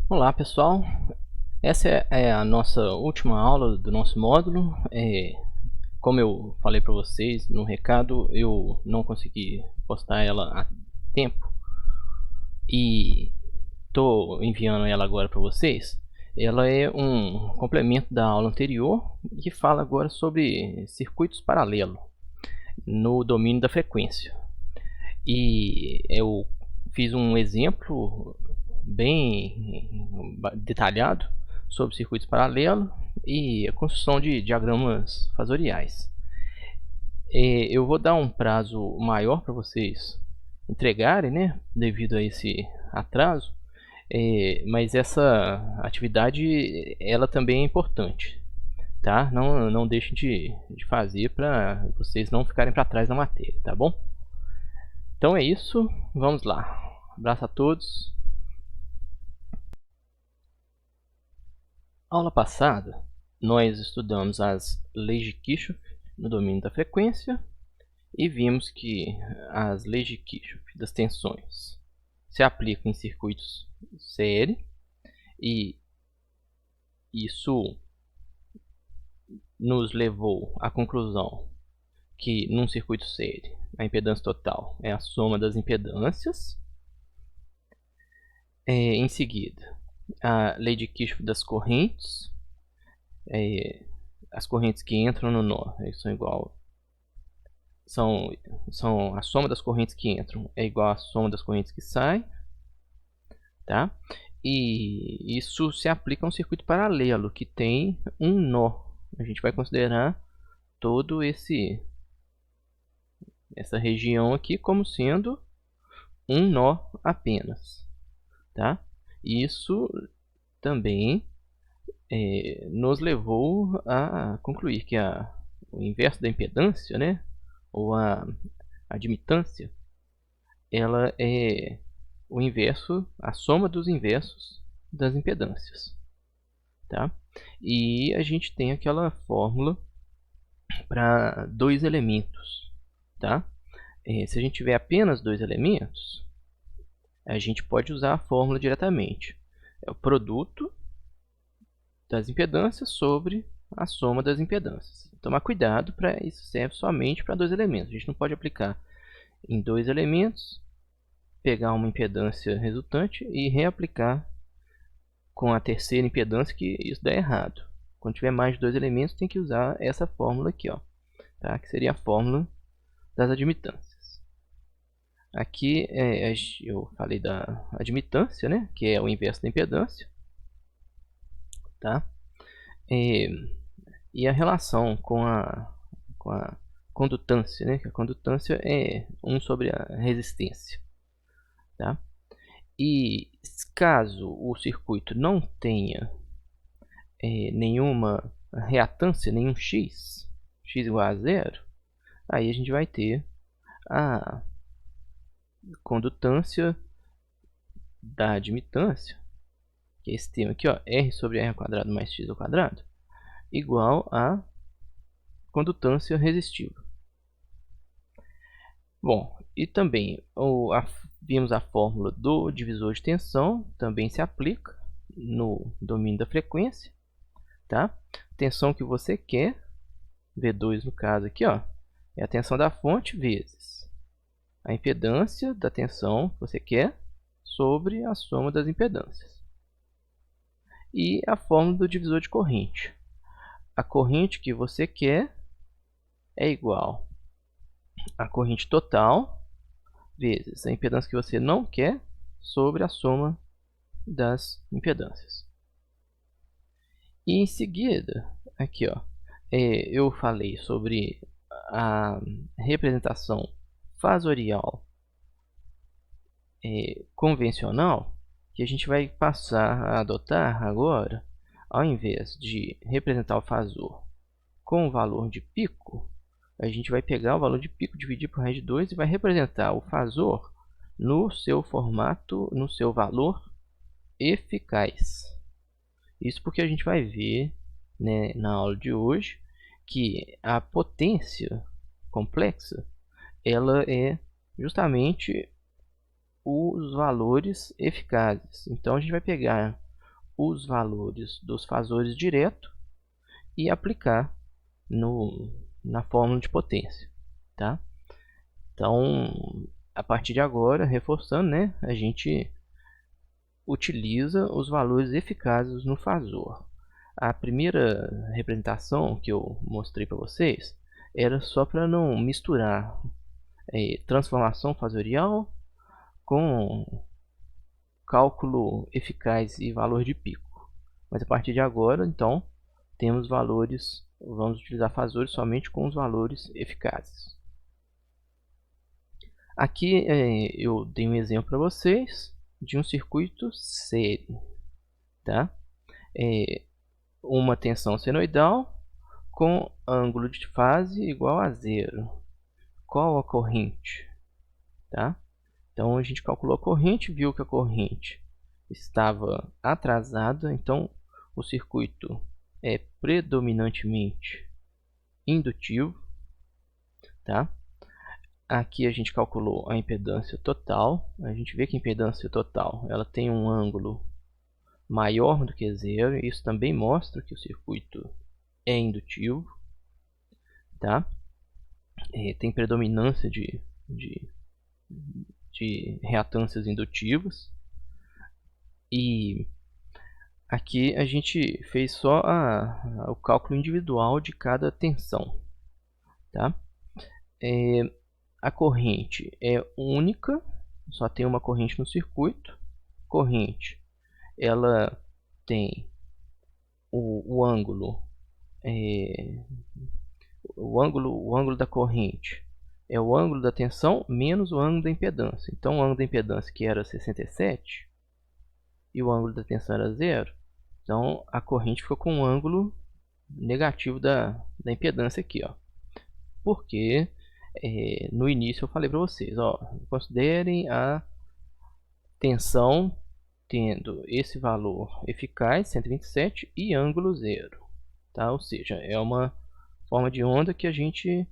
Olá pessoal, essa é a nossa última aula do nosso módulo. Como eu falei para vocês no recado, eu não consegui postar ela a tempo e estou enviando ela agora para vocês. Ela é um complemento da aula anterior que fala agora sobre circuitos paralelos no domínio da frequência. E eu fiz um exemplo bem detalhado sobre circuitos paralelos e a construção de diagramas fasoriais. Eu vou dar um prazo maior para vocês entregarem, né, devido a esse atraso, mas essa atividade ela também é importante, tá? Não deixem de fazer para vocês não ficarem para trás na matéria, tá bom? Então é isso, vamos lá. Abraço a todos. Aula passada, nós estudamos as leis de Kirchhoff no domínio da frequência e vimos que as leis de Kirchhoff das tensões se aplicam em circuitos série e isso nos levou à conclusão que num circuito série a impedância total é a soma das impedâncias. Em seguida, a lei de Kirchhoff das correntes, as correntes que entram no nó são igual, são a soma das correntes que entram é igual à soma das correntes que saem, tá? E isso se aplica a um circuito paralelo que tem um nó. A gente vai considerar todo essa região aqui como sendo um nó apenas, tá? Isso também nos levou a concluir que o inverso da impedância, né, ou a admitância, ela é o inverso, a soma dos inversos das impedâncias, tá? E a gente tem aquela fórmula para dois elementos, tá? Se a gente tiver apenas dois elementos, a gente pode usar a fórmula diretamente. É o produto das impedâncias sobre a soma das impedâncias. Tomar cuidado, para isso serve somente para dois elementos. A gente não pode aplicar em dois elementos, pegar uma impedância resultante e reaplicar com a terceira impedância, que isso dá errado. Quando tiver mais de dois elementos, tem que usar essa fórmula aqui, ó, tá? Que seria a fórmula das admitâncias. Aqui eu falei da admitância, né, que é o inverso da impedância, tá? E a relação com a condutância, né? Que a condutância é 1 sobre a resistência, tá? E caso o circuito não tenha nenhuma reatância, nenhum x igual a zero, aí a gente vai ter a condutância da admitância, que é esse termo aqui, ó, r sobre r ao quadrado mais x ao quadrado, igual a condutância resistiva. Bom, e também vimos a fórmula do divisor de tensão, também se aplica no domínio da frequência, tá? Tensão que você quer, V2 no caso aqui, ó, é a tensão da fonte vezes a impedância da tensão que você quer sobre a soma das impedâncias. E a fórmula do divisor de corrente. A corrente que você quer é igual a corrente total vezes a impedância que você não quer sobre a soma das impedâncias. E em seguida, aqui, ó, eu falei sobre a representação fasorial convencional, que a gente vai passar a adotar agora, ao invés de representar o fasor com o valor de pico, a gente vai pegar o valor de pico, dividir por raiz de 2 e vai representar o fasor no seu formato, no seu valor eficaz. Isso porque a gente vai ver, né, na aula de hoje que a potência complexa ela é justamente os valores eficazes. Então a gente vai pegar os valores dos fasores direto e aplicar na fórmula de potência, tá? Então, a partir de agora, reforçando, né, a gente utiliza os valores eficazes no fasor. A primeira representação que eu mostrei para vocês era só para não misturar transformação fasorial com cálculo eficaz e valor de pico. Mas a partir de agora, então, temos valores, vamos utilizar fasores somente com os valores eficazes. Aqui eu dei um exemplo para vocês de um circuito série, tá? Uma tensão senoidal com ângulo de fase igual a 0. Qual a corrente? Tá? Então a gente calculou a corrente, viu que a corrente estava atrasada, então o circuito é predominantemente indutivo, tá? Aqui a gente calculou a impedância total. A gente vê que a impedância total ela tem um ângulo maior do que 0. Isso também mostra que o circuito é indutivo, tá? Tem predominância de reatâncias indutivas. E aqui a gente fez só o cálculo individual de cada tensão, tá? A corrente é única, só tem uma corrente no circuito. Corrente, ela tem o ângulo da corrente é o ângulo da tensão menos o ângulo da impedância. Então, o ângulo da impedância, que era 67, e o ângulo da tensão era 0, então a corrente ficou com um ângulo negativo da impedância aqui, ó. Porque no início eu falei para vocês, ó, considerem a tensão tendo esse valor eficaz, 127, e ângulo 0, tá? Ou seja, é uma forma de onda que a gente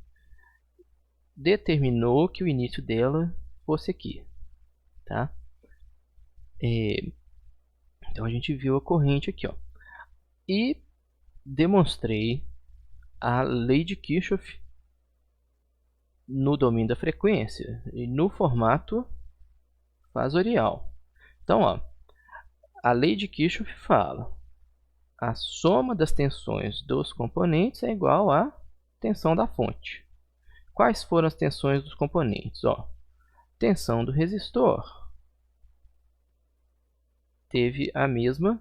determinou que o início dela fosse aqui, tá? Então a gente viu a corrente aqui, ó, e demonstrei a lei de Kirchhoff no domínio da frequência e no formato fasorial. Então, ó, a lei de Kirchhoff fala: a soma das tensões dos componentes é igual à tensão da fonte. Quais foram as tensões dos componentes? Ó, tensão do resistor teve a mesmo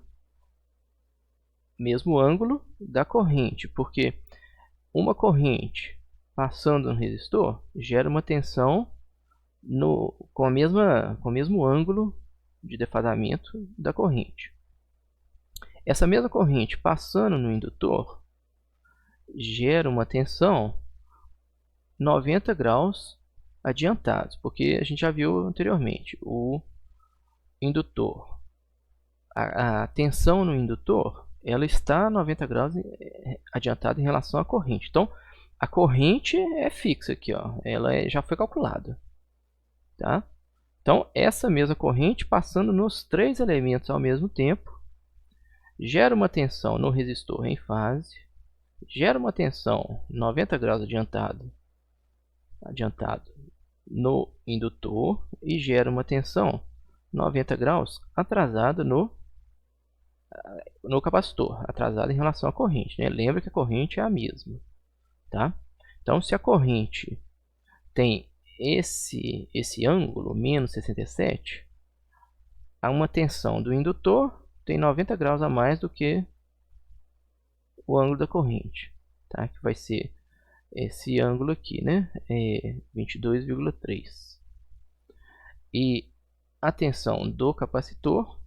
ângulo da corrente, porque uma corrente passando no resistor gera uma tensão com o mesmo ângulo de defasamento da corrente. Essa mesma corrente passando no indutor gera uma tensão 90 graus adiantados, porque a gente já viu anteriormente, o indutor, a tensão no indutor, ela está 90 graus adiantada em relação à corrente. Então, a corrente é fixa aqui, ó, ela já foi calculada, tá? Então, essa mesma corrente passando nos 3 elementos ao mesmo tempo gera uma tensão no resistor em fase, gera uma tensão 90 graus adiantado no indutor e gera uma tensão 90 graus atrasada no capacitor, atrasada em relação à corrente, né? Lembra que a corrente é a mesma, tá? Então, se a corrente tem esse ângulo, menos 67, há uma tensão do indutor tem 90 graus a mais do que o ângulo da corrente, tá? Que vai ser esse ângulo aqui, né? 22,3. E a tensão do capacitor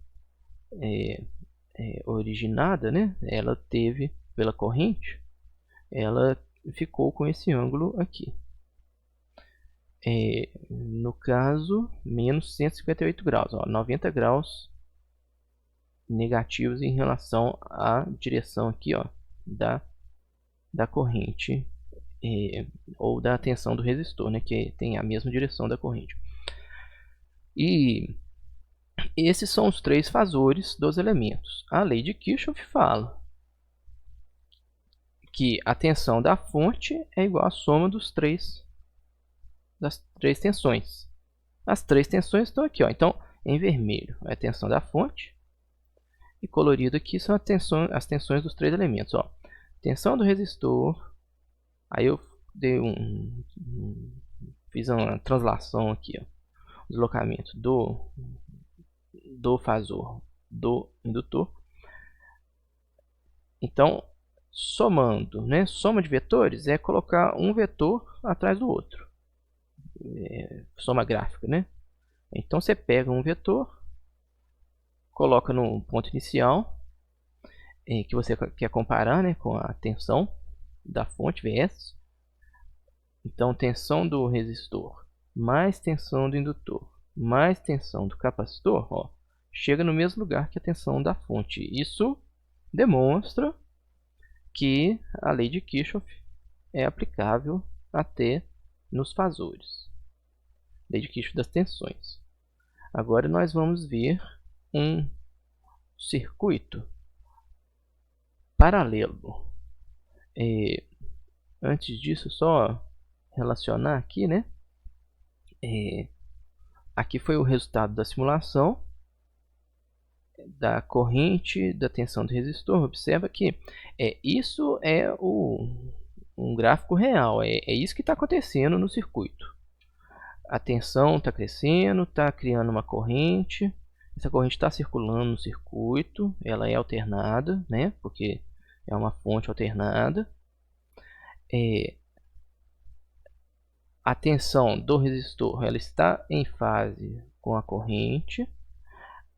originada, né? Ela teve pela corrente, ela ficou com esse ângulo aqui. No caso, menos 158 graus, ó, 90 graus negativos em relação à direção aqui, ó, da corrente, ou da tensão do resistor, né, que tem a mesma direção da corrente. E Esses são os três fasores dos elementos. A lei de Kirchhoff fala que a tensão da fonte é igual à soma das três tensões. As três tensões estão aqui, ó. Então, em vermelho é a tensão da fonte e colorido aqui são as tensões dos três elementos, ó. Tensão do resistor. Aí eu dei fiz uma translação aqui, ó. O deslocamento do fasor do indutor. Então, somando, né? Soma de vetores é colocar um vetor atrás do outro. Soma gráfica, né? Então você pega um vetor, coloca no ponto inicial, que você quer comparar, né, com a tensão da fonte Vs. Então, tensão do resistor mais tensão do indutor mais tensão do capacitor, ó, chega no mesmo lugar que a tensão da fonte. Isso demonstra que a lei de Kirchhoff é aplicável até nos fasores. Lei de Kirchhoff das tensões. Agora nós vamos ver um circuito paralelo. Antes disso, só relacionar aqui, né? Aqui foi o resultado da simulação da corrente, da tensão do resistor. Observa que isso é um gráfico real, é isso que está acontecendo no circuito. A tensão está crescendo, está criando uma corrente. Essa corrente está circulando no circuito, ela é alternada, né? Porque é uma fonte alternada. A tensão do resistor ela está em fase com a corrente.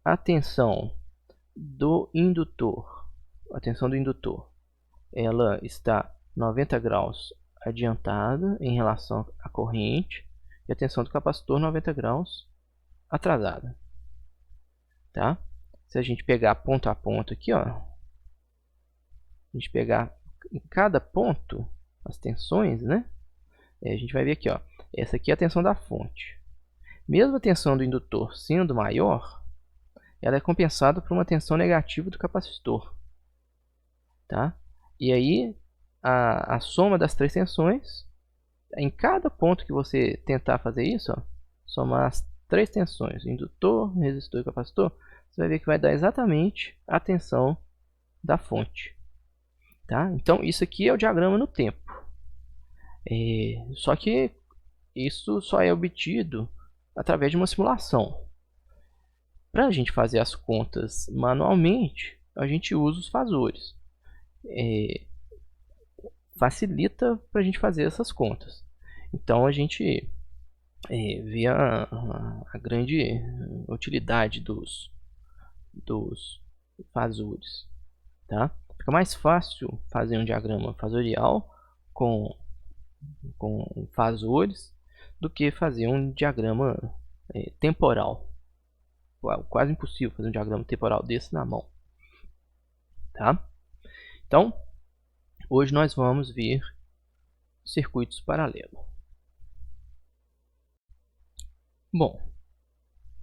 A tensão do indutor, ela está 90 graus adiantada em relação à corrente. E a tensão do capacitor 90 graus atrasada. Tá? Se a gente pegar ponto a ponto aqui, ó, a gente pegar em cada ponto as tensões, né? A gente vai ver aqui, ó, essa aqui é a tensão da fonte. Mesmo a tensão do indutor sendo maior, ela é compensada por uma tensão negativa do capacitor. Tá? E aí, a soma das três tensões, em cada ponto que você tentar fazer isso, ó, somar as três tensões, indutor, resistor e capacitor, você vai ver que vai dar exatamente a tensão da fonte. Tá? Então, isso aqui é o diagrama no tempo. Só que isso só é obtido através de uma simulação. Para a gente fazer as contas manualmente, a gente usa os fasores. Facilita para a gente fazer essas contas. Então a gente vê a grande utilidade dos fasores. Tá? Fica mais fácil fazer um diagrama fasorial com fasores do que fazer um diagrama temporal. Quase impossível fazer um diagrama temporal desse na mão. Tá? Então, hoje nós vamos ver circuitos paralelos. Bom,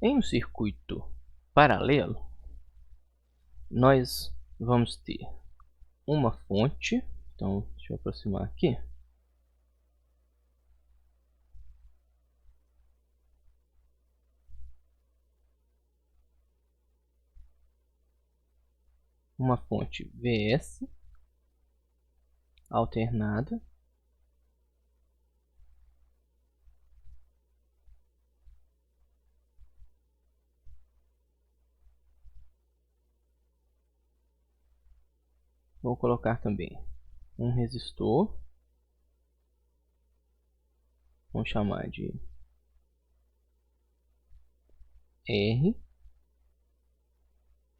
em um circuito paralelo, nós vamos ter uma fonte. Então, deixa eu aproximar aqui. Uma fonte Vs alternada. Vou colocar também um resistor. Vamos chamar de R.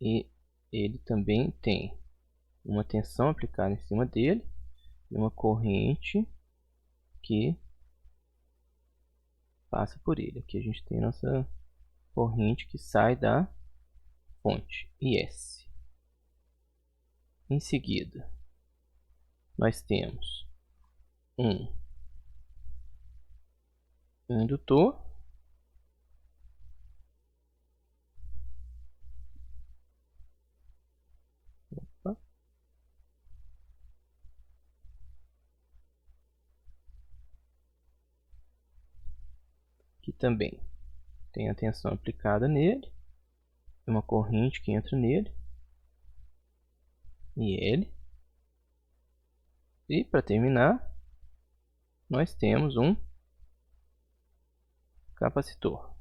E ele também tem uma tensão aplicada em cima dele e uma corrente que passa por ele. Aqui a gente tem nossa corrente que sai da fonte, IS. Em seguida, nós temos um indutor também tem a tensão aplicada nele, uma corrente que entra nele, e ele. E para terminar, nós temos um capacitor.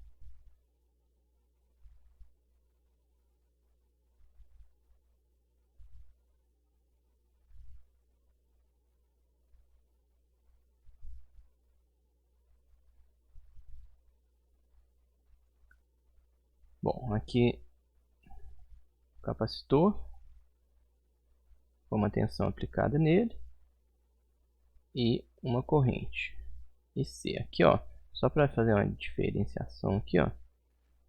Bom, aqui o capacitor, com uma tensão aplicada nele, e uma corrente IC. Aqui, ó, só para fazer uma diferenciação aqui, ó,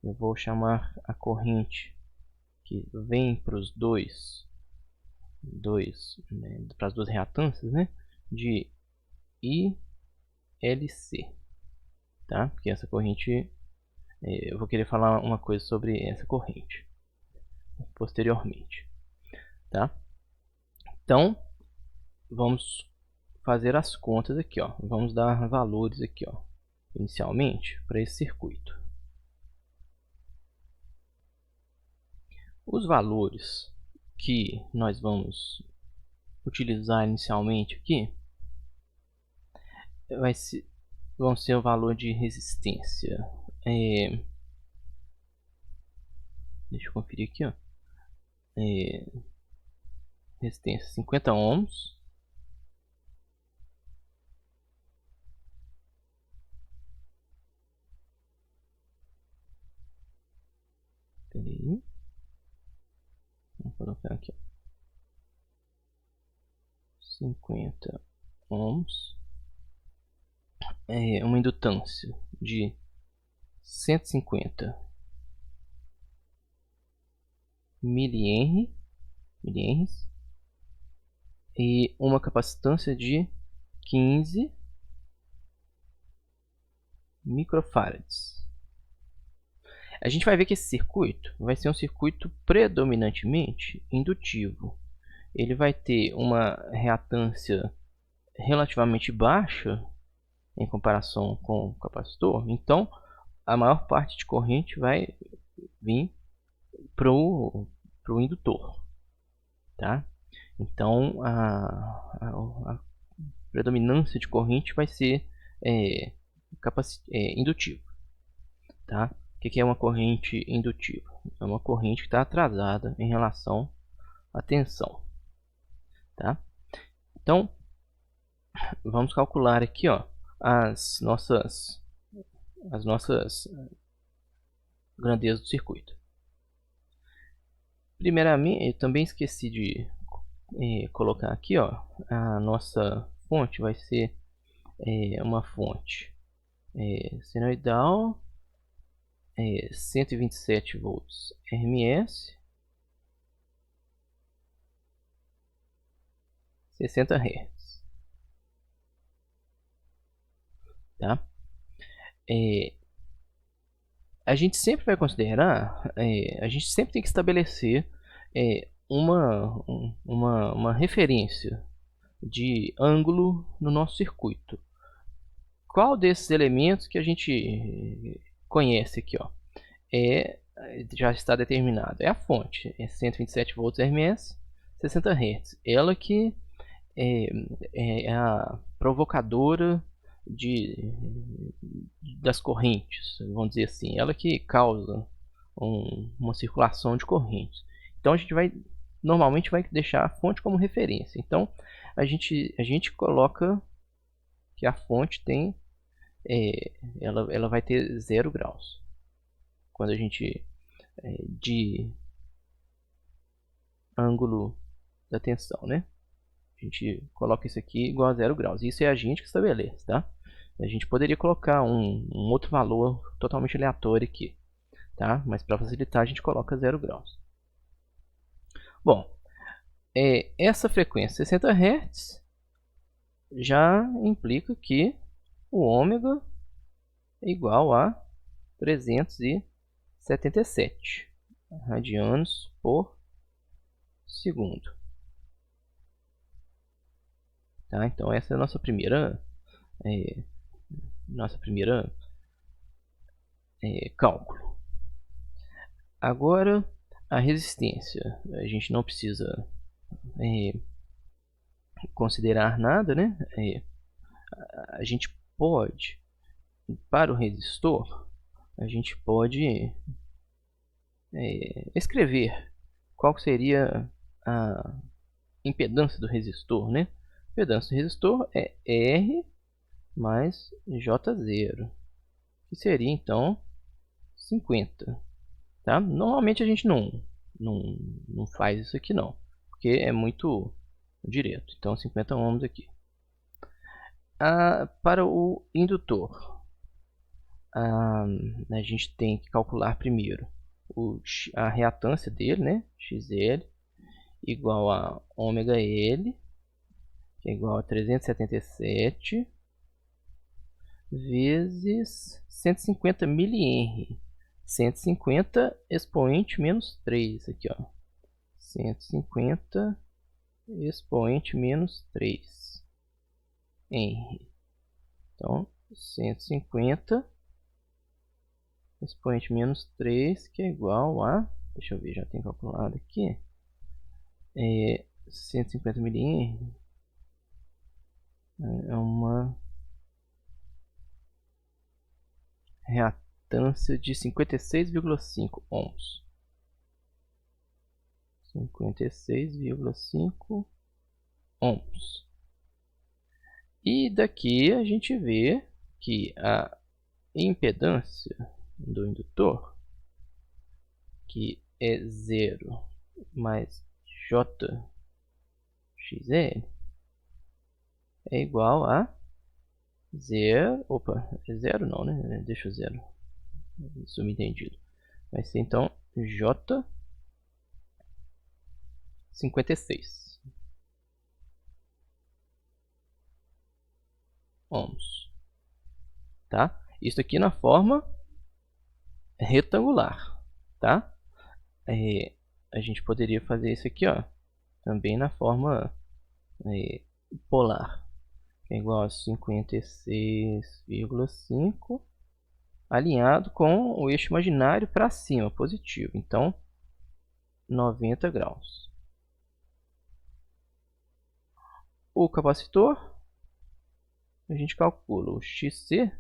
eu vou chamar a corrente que vem para os para as duas reatâncias, né, de ILC, tá? Porque essa corrente, eu vou querer falar uma coisa sobre essa corrente posteriormente, tá? Então, vamos fazer as contas aqui, ó. Vamos dar valores aqui, ó, inicialmente para esse circuito. Os valores que nós vamos utilizar inicialmente aqui vão ser o valor de resistência. Deixa eu conferir aqui, ó. Resistência 50 ohms. Peraí. Vamos colocar aqui, ó. 50 ohms. Uma indutância de 150 milihenries e uma capacitância de 15 microfarads. A gente vai ver que esse circuito vai ser um circuito predominantemente indutivo. Ele vai ter uma reatância relativamente baixa em comparação com o capacitor, então a maior parte de corrente vai vir para o indutor, tá? Então a predominância de corrente vai ser indutiva, tá? O que é uma corrente indutiva? É uma corrente que está atrasada em relação à tensão, tá? Então vamos calcular aqui, ó, as nossas grandezas do circuito. Primeiramente, eu também esqueci de colocar aqui, ó, a nossa fonte vai ser uma fonte senoidal, 127 volts RMS, 60 Hz, tá? A gente sempre vai considerar, a gente sempre tem que estabelecer uma referência de ângulo no nosso circuito. Qual desses elementos que a gente conhece aqui, ó, já está determinado? É a fonte, 127 volts RMS, 60 Hz. Ela que é a provocadora das correntes, vamos dizer assim, ela que causa uma circulação de correntes. Então a gente normalmente vai deixar a fonte como referência. Então a gente coloca que a fonte tem ela vai ter 0 graus quando a gente de ângulo da tensão, né? A gente coloca isso aqui igual a 0 graus. Isso é a gente que estabelece, tá? A gente poderia colocar um outro valor totalmente aleatório aqui, tá? Mas para facilitar a gente coloca 0 graus. Bom, essa frequência 60 Hz já implica que o ômega é igual a 377 radianos por segundo. Tá? Então essa é a nossa primeira cálculo. Agora, a resistência. A gente não precisa considerar nada, né? A gente pode, para o resistor, a gente pode escrever qual seria a impedância do resistor, né? A impedância do resistor é R mais J0, que seria então 50. Tá? Normalmente a gente não faz isso aqui não, porque é muito direto. Então 50 ohms aqui. Para o indutor, a gente tem que calcular primeiro a reatância dele, né? XL igual a ômega L, que é igual a 377 vezes 150 mH. 150 expoente menos 3 aqui, ó. 150 expoente menos 3 Henry. Então 150 expoente menos 3, que é igual a, deixa eu ver, já tem calculado aqui, 150 mH é uma reatância de 56,5 ohms. 56,5 ohms. E daqui a gente vê que a impedância do indutor, que é 0 mais JXL, é igual a 0, opa, é 0 não, né? Deixa o 0, subentendido. Vai ser então J56 ohms, tá? Isso aqui na forma retangular, tá? A gente poderia fazer isso aqui, ó, também na forma polar, que é igual a 56,5 alinhado com o eixo imaginário para cima, positivo. Então, 90 graus. O capacitor, a gente calcula o XC.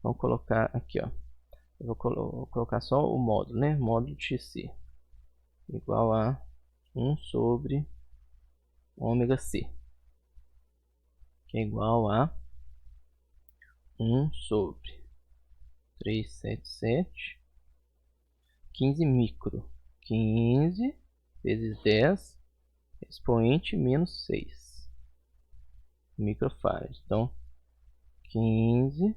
Vamos colocar aqui, ó. Eu vou colocar só o módulo, né? Módulo de XC igual a 1 sobre ômega C, que é igual a 1 sobre 377, 15 micro, 15 vezes 10 expoente menos 6 microfarad. Então, 15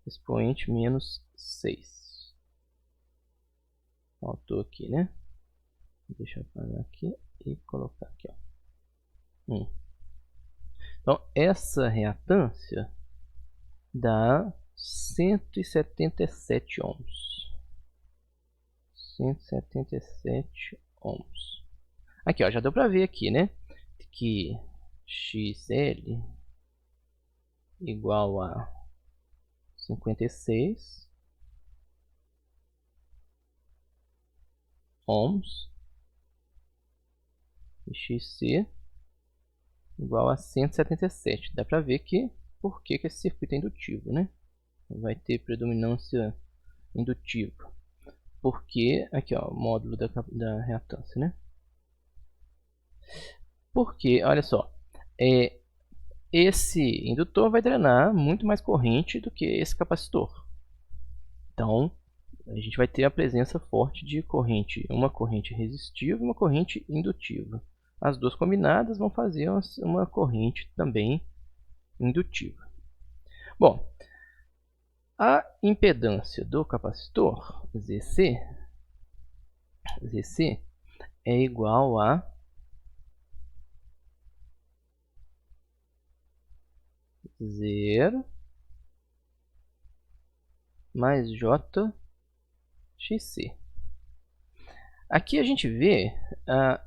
expoente menos 6. Faltou aqui, né? Deixa eu apagar aqui e colocar aqui, ó. Então, essa reatância dá 177 ohms. 177 ohms. Aqui, ó, já deu para ver aqui, né? Que XL igual a 56 ohms e XC igual a 177. Dá para ver que por que esse circuito é indutivo, né? Vai ter predominância indutiva. Porque, aqui ó, o módulo da reatância, né? Porque, olha só, esse indutor vai drenar muito mais corrente do que esse capacitor. Então, a gente vai ter a presença forte de corrente, uma corrente resistiva e uma corrente indutiva. As duas combinadas vão fazer uma corrente também indutiva. Bom, a impedância do capacitor, ZC é igual a zero mais JXC. Aqui a gente vê a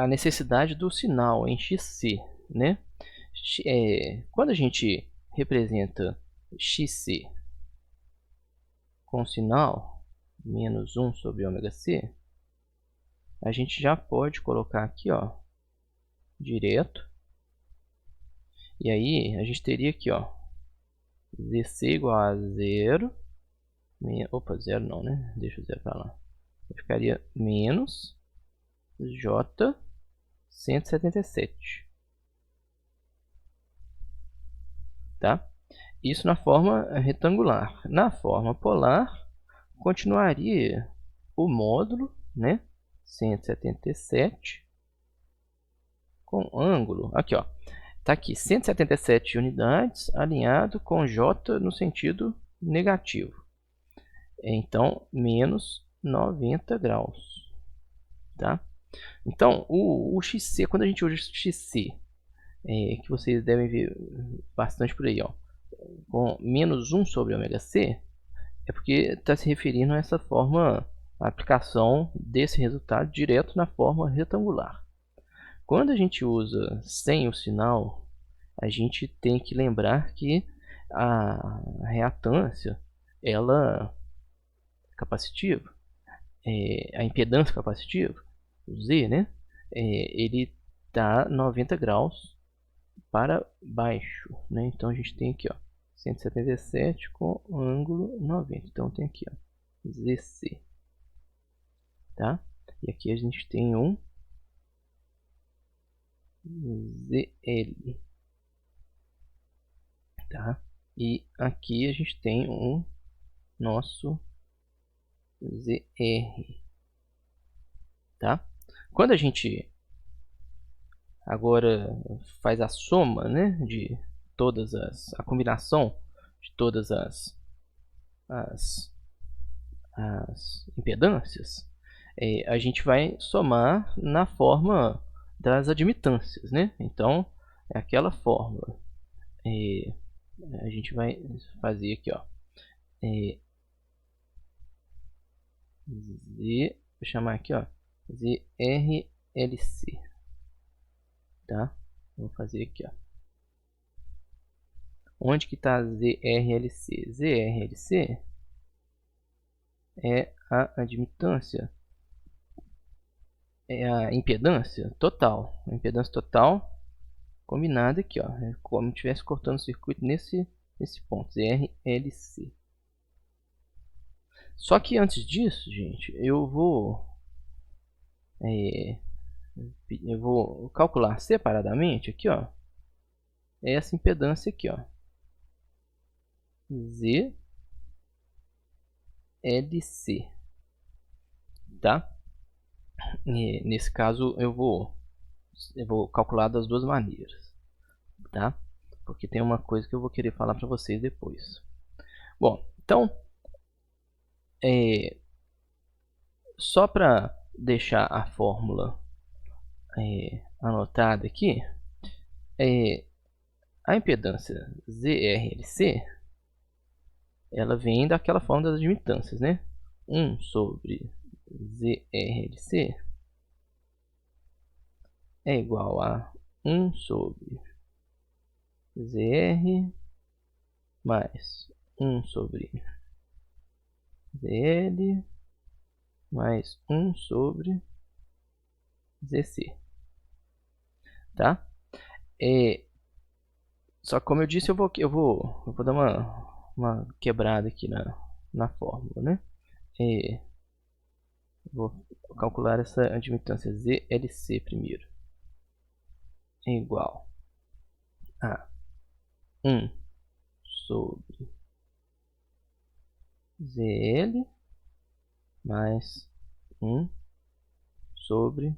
necessidade do sinal em XC, né? Quando a gente representa xc com sinal menos 1 sobre ômega c, a gente já pode colocar aqui, ó, direto. E aí a gente teria aqui, ó, zc igual a 0. Opa, 0 não, né? Deixa o 0 para lá. Ficaria menos J 177. Tá? Isso na forma retangular. Na forma polar, continuaria o módulo, né? 177 com ângulo. Aqui, ó. Tá aqui 177 unidades alinhado com J no sentido negativo. Então, menos 90 graus. Tá? Então, o XC, quando a gente usa XC, que vocês devem ver bastante por aí, ó, com menos 1 sobre ômega c, é porque está se referindo a essa forma, a aplicação desse resultado direto na forma retangular. Quando a gente usa sem o sinal, a gente tem que lembrar que a reatância, ela é capacitiva, a impedância capacitiva, o Z, né? Ele está 90 graus para baixo, né? Então a gente tem aqui, ó, 177 com ângulo 90. Então tem aqui, ó, ZC, tá? E aqui a gente tem um ZL, tá? E aqui a gente tem um nosso ZR, tá? Quando a gente agora faz a soma, né, de todas a combinação de todas as impedâncias, a gente vai somar na forma das admitâncias, né? Então é aquela fórmula. A gente vai fazer aqui, ó, vou chamar aqui, ó, ZRLC, tá? Vou fazer aqui, ó. Onde que está ZRLC? ZRLC é a admitância, é a impedância total. A impedância total combinada aqui, ó, é como se estivesse cortando o circuito nesse ponto, ZRLC. Só que antes disso, gente, eu vou calcular separadamente aqui, ó, essa impedância aqui, ó, ZLC, tá? E nesse caso eu vou calcular das duas maneiras, tá? Porque tem uma coisa que eu vou querer falar para vocês depois. Bom, então só para deixar a fórmula anotada aqui, a impedância ZRLC, ela vem daquela forma das admitâncias, né? 1 sobre ZRLC é igual a 1 sobre ZR mais 1 sobre ZL mais 1 sobre ZC, tá? Só que como eu disse, eu vou dar uma quebrada aqui na fórmula, né? Vou calcular essa admitância ZLC primeiro. É igual a 1 sobre ZL mais 1 sobre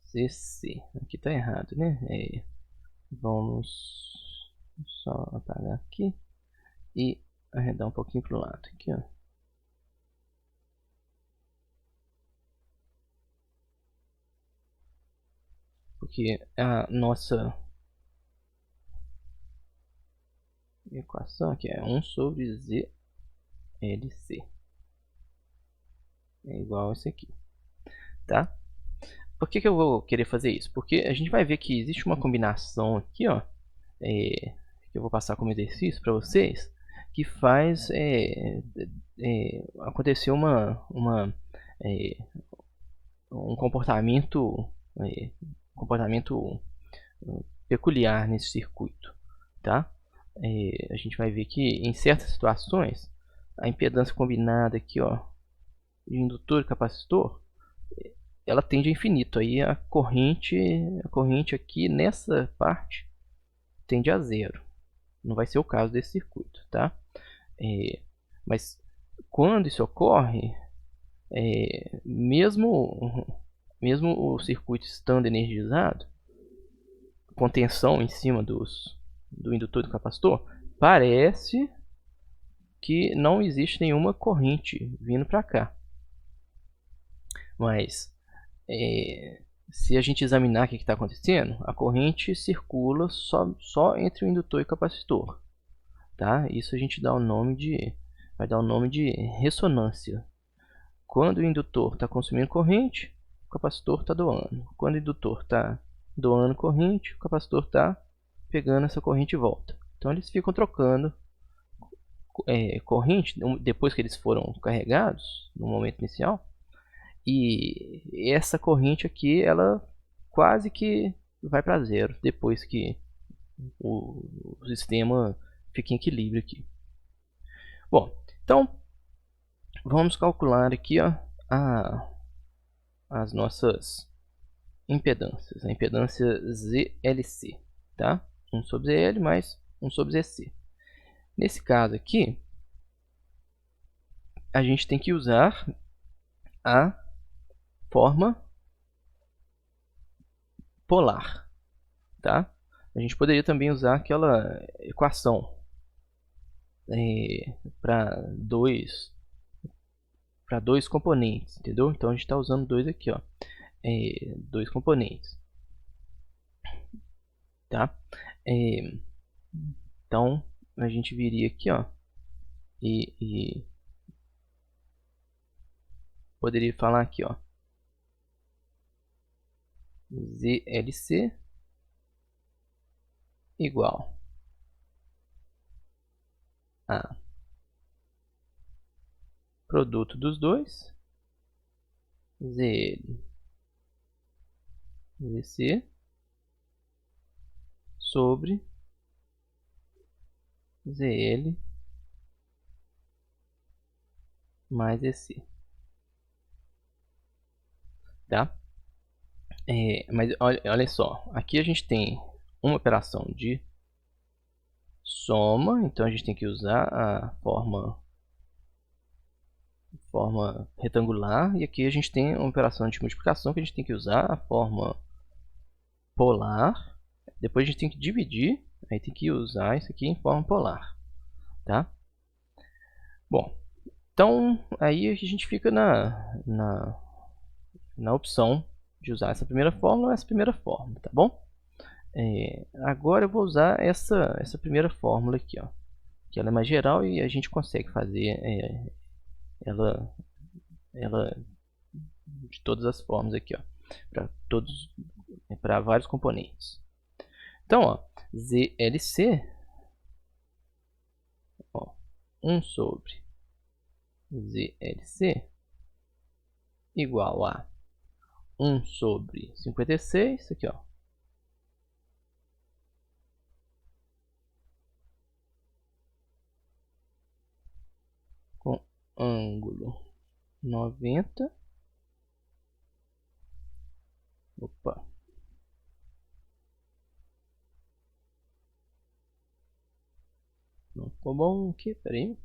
ZC. Aqui tá errado, né? Vamos só apagar aqui e arredar um pouquinho para o lado aqui, ó. Porque a nossa equação aqui é 1 sobre ZLC é igual a isso aqui, tá? Por que eu vou querer fazer isso? Porque a gente vai ver que existe uma combinação aqui, ó, que eu vou passar como exercício para vocês, que faz acontecer um comportamento peculiar nesse circuito, tá? A gente vai ver que em certas situações a impedância combinada aqui, ó, de indutor e capacitor, ela tende a infinito. Aí a corrente aqui nessa parte tende a zero. Não vai ser o caso desse circuito, tá? Mas quando isso ocorre, mesmo o circuito estando energizado, com tensão em cima do indutor e do capacitor, parece que não existe nenhuma corrente vindo para cá. Mas se a gente examinar o que está acontecendo, a corrente circula só entre o indutor e o capacitor, tá? Isso a gente vai dar o nome de ressonância. Quando o indutor está consumindo corrente, o capacitor está doando. Quando o indutor está doando corrente, o capacitor está pegando essa corrente de volta. Então eles ficam trocando corrente depois que eles foram carregados no momento inicial. E essa corrente aqui, ela quase que vai para zero depois que o sistema fica em equilíbrio aqui. Bom, então vamos calcular aqui, ó, as nossas impedâncias. A impedância ZLC, tá? 1 sobre ZL mais 1 sobre ZC. Nesse caso aqui, a gente tem que usar a forma polar, tá? A gente poderia também usar aquela equação para dois componentes, entendeu? Então a gente está usando dois aqui, ó, dois componentes, tá? Então a gente viria aqui, ó, e poderia falar aqui, ó, ZLC igual a produto dos dois, ZL, ZC, sobre ZL mais EC, tá? Mas olha só, aqui a gente tem uma operação de soma, então a gente tem que usar a forma retangular, e aqui a gente tem uma operação de multiplicação que a gente tem que usar a forma polar. Depois a gente tem que dividir, aí tem que usar isso aqui em forma polar, tá? Bom, então aí a gente fica na opção de usar essa primeira fórmula ou essa primeira fórmula, tá bom? Agora eu vou usar essa primeira fórmula aqui, ó, que ela é mais geral e a gente consegue fazer ela de todas as formas aqui, ó, para vários componentes. Então, ó, ZLC, ó, 1 sobre ZLC igual a 1 sobre 56, aqui, ó, com ângulo 90. Opa. Não ficou bom aqui, peraí.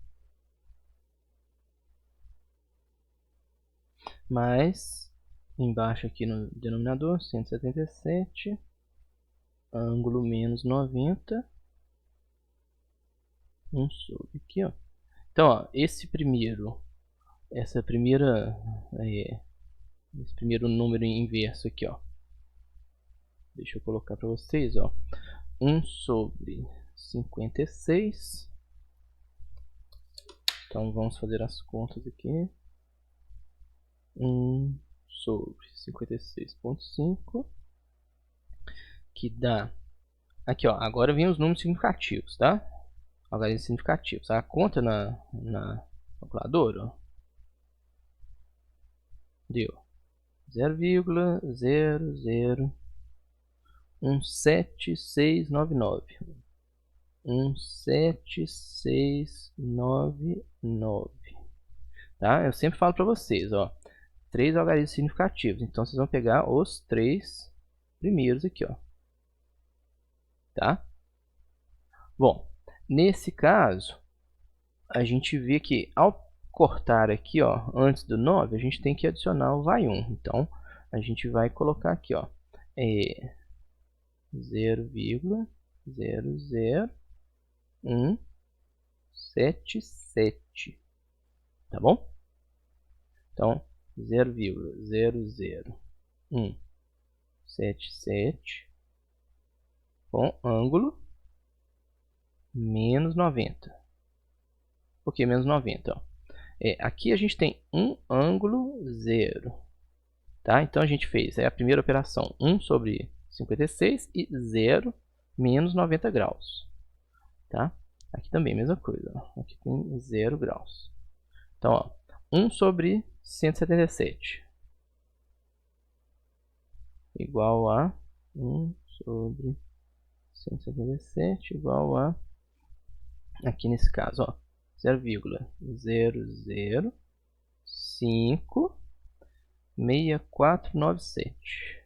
Mais embaixo aqui no denominador, 177, ângulo menos 90, 1 sobre aqui, ó. Então, ó, esse primeiro número inverso aqui, ó. Deixa eu colocar para vocês, ó. 1 sobre 56. Então vamos fazer as contas aqui. 1 sobre 56,5, que dá Aqui, ó, agora vem os números significativos, tá? Algarismos significativos. A conta na calculadora, ó, deu 0,001769. 17699, tá? Eu sempre falo para vocês, ó, 3 algarismos significativos. Então vocês vão pegar os 3 primeiros aqui, ó, tá? Bom, nesse caso, a gente vê que ao cortar aqui, ó, antes do 9, a gente tem que adicionar o vai 1. Então, a gente vai colocar aqui, ó, 0,00177, tá bom? Então, 0,00177 com ângulo menos 90. Por que menos 90? Ó? Aqui a gente tem um ângulo 0. Tá? Então a gente fez a primeira operação 1 sobre 56 e 0 menos 90 graus. Tá? Aqui também a mesma coisa. Ó. Aqui tem 0 graus. Então, ó, 1 sobre 177 igual a 1 sobre 177 igual a, aqui nesse caso, ó, 0,0056497.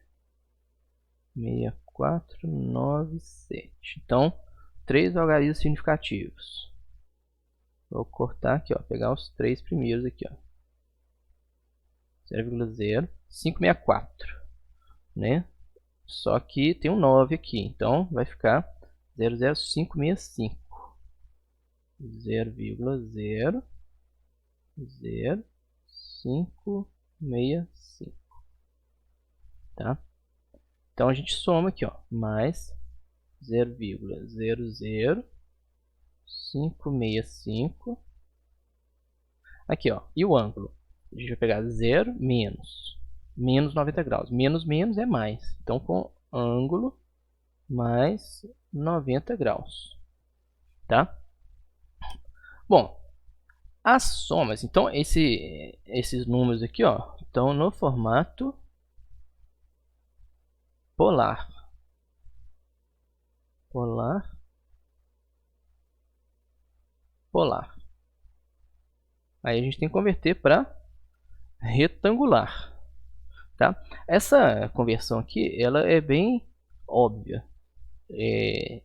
6497. Então, 3 algarismos significativos. Vou cortar aqui, ó, pegar os 3 primeiros aqui, ó. 0,0564, né? Só que tem um 9 aqui, então vai ficar 0,0565. 0,00565, tá? Então a gente soma aqui, ó, mais 0,00565. Aqui, ó, e o ângulo? A gente vai pegar 0 menos 90 graus. Menos menos é mais. Então, com ângulo mais 90 graus, tá? Bom, as somas, então esses números aqui, ó, estão no formato polar. Polar. Aí a gente tem que converter para retangular, tá? Essa conversão aqui, ela é bem óbvia.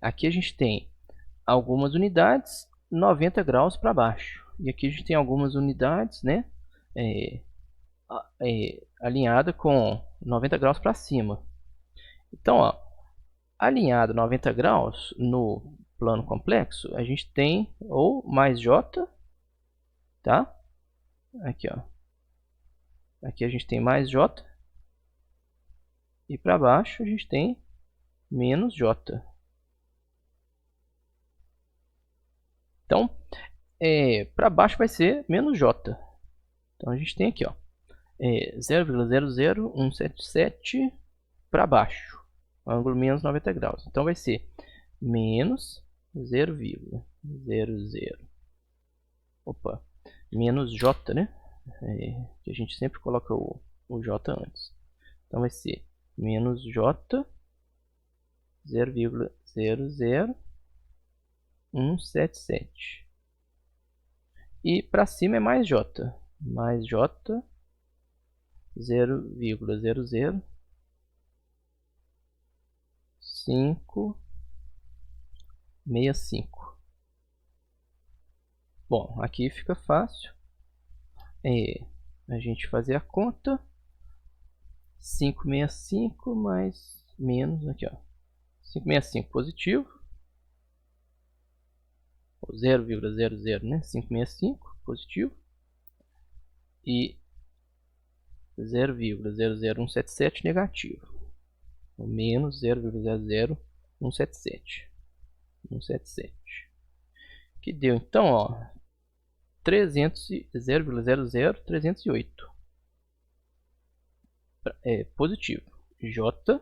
Aqui a gente tem algumas unidades 90 graus para baixo. E aqui a gente tem algumas unidades, né, alinhada com 90 graus para cima. Então, ó, alinhado 90 graus no plano complexo, a gente tem ou mais J, tá? Aqui, ó. Aqui a gente tem mais J. E para baixo a gente tem menos J. Então, para baixo vai ser menos J. Então a gente tem aqui, ó, 0,00177 para baixo, ângulo menos 90 graus. Então vai ser menos 0,00, menos J, né? Que a gente sempre coloca o J antes. Então vai ser menos J 0,00177. E para cima é mais J. Mais J 0,00565. Bom, aqui fica fácil. A gente fazer a conta. 565 mais menos aqui, ó. 565 positivo. 0,00, né? 565 positivo. E 0,00177 negativo. Ou menos 0,00177. 177. Que deu então, ó, 0,00308. Positivo. J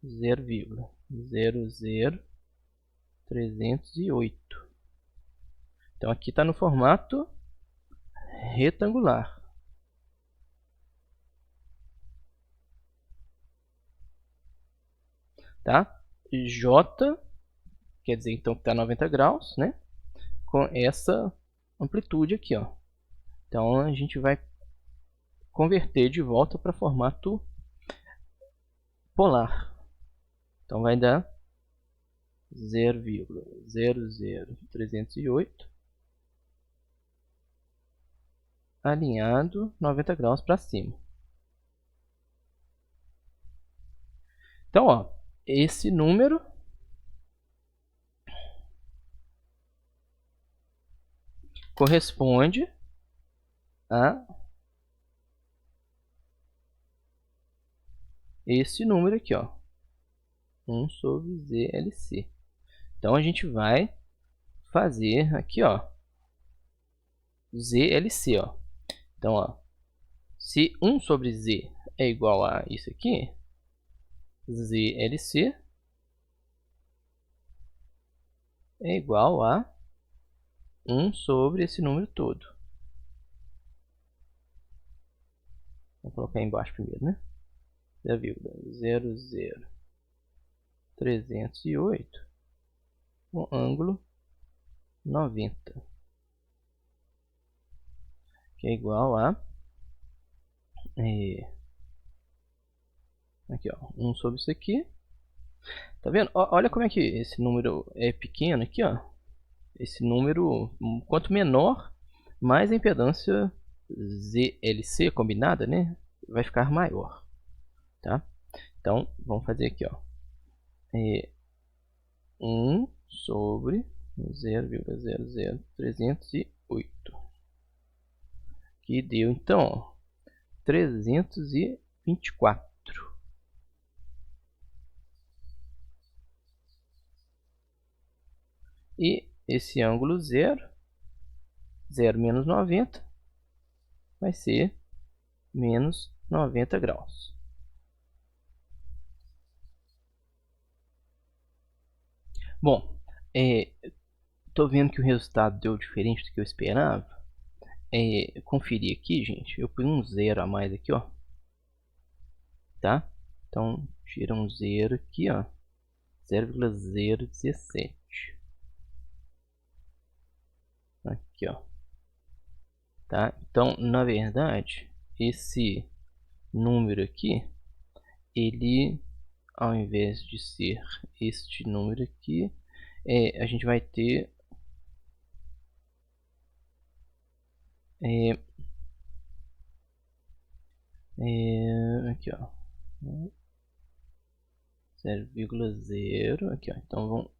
0,00177 0,0,308. Então aqui está no formato retangular. Tá? J quer dizer então que está 90 graus, né? Com essa amplitude aqui, ó. Então a gente vai converter de volta para formato polar. Então vai dar 0,00308 alinhado 90 graus para cima. Então, ó, esse número corresponde a esse número aqui, ó, 1 sobre ZLC. Então a gente vai fazer aqui, ó, ZLC, ó. Então, ó, se 1 sobre Z é igual a isso aqui, ZLC é igual a 1 sobre esse número todo. Vou colocar embaixo primeiro, né? 0,00308 com ângulo 90, que é igual a aqui, ó, 1 sobre isso aqui. Tá vendo? Olha como é que esse número é pequeno aqui, ó. Esse número, quanto menor, mais a impedância ZLC combinada, né, vai ficar maior, tá? Então, vamos fazer aqui, ó, 1 sobre 0,00308, que deu, então, ó, 324. E esse ângulo 0 menos 90 vai ser menos 90 graus. Bom, estou vendo que o resultado deu diferente do que eu esperava. Conferir aqui, gente, eu pus um 0 a mais aqui, ó. Tá? Então, tira um 0 aqui, ó. 0,017. Aqui, ó. Tá? Então, na verdade, esse número aqui, ele, ao invés de ser este número aqui, a gente vai ter aqui, ó, 0,0 aqui, ó. Então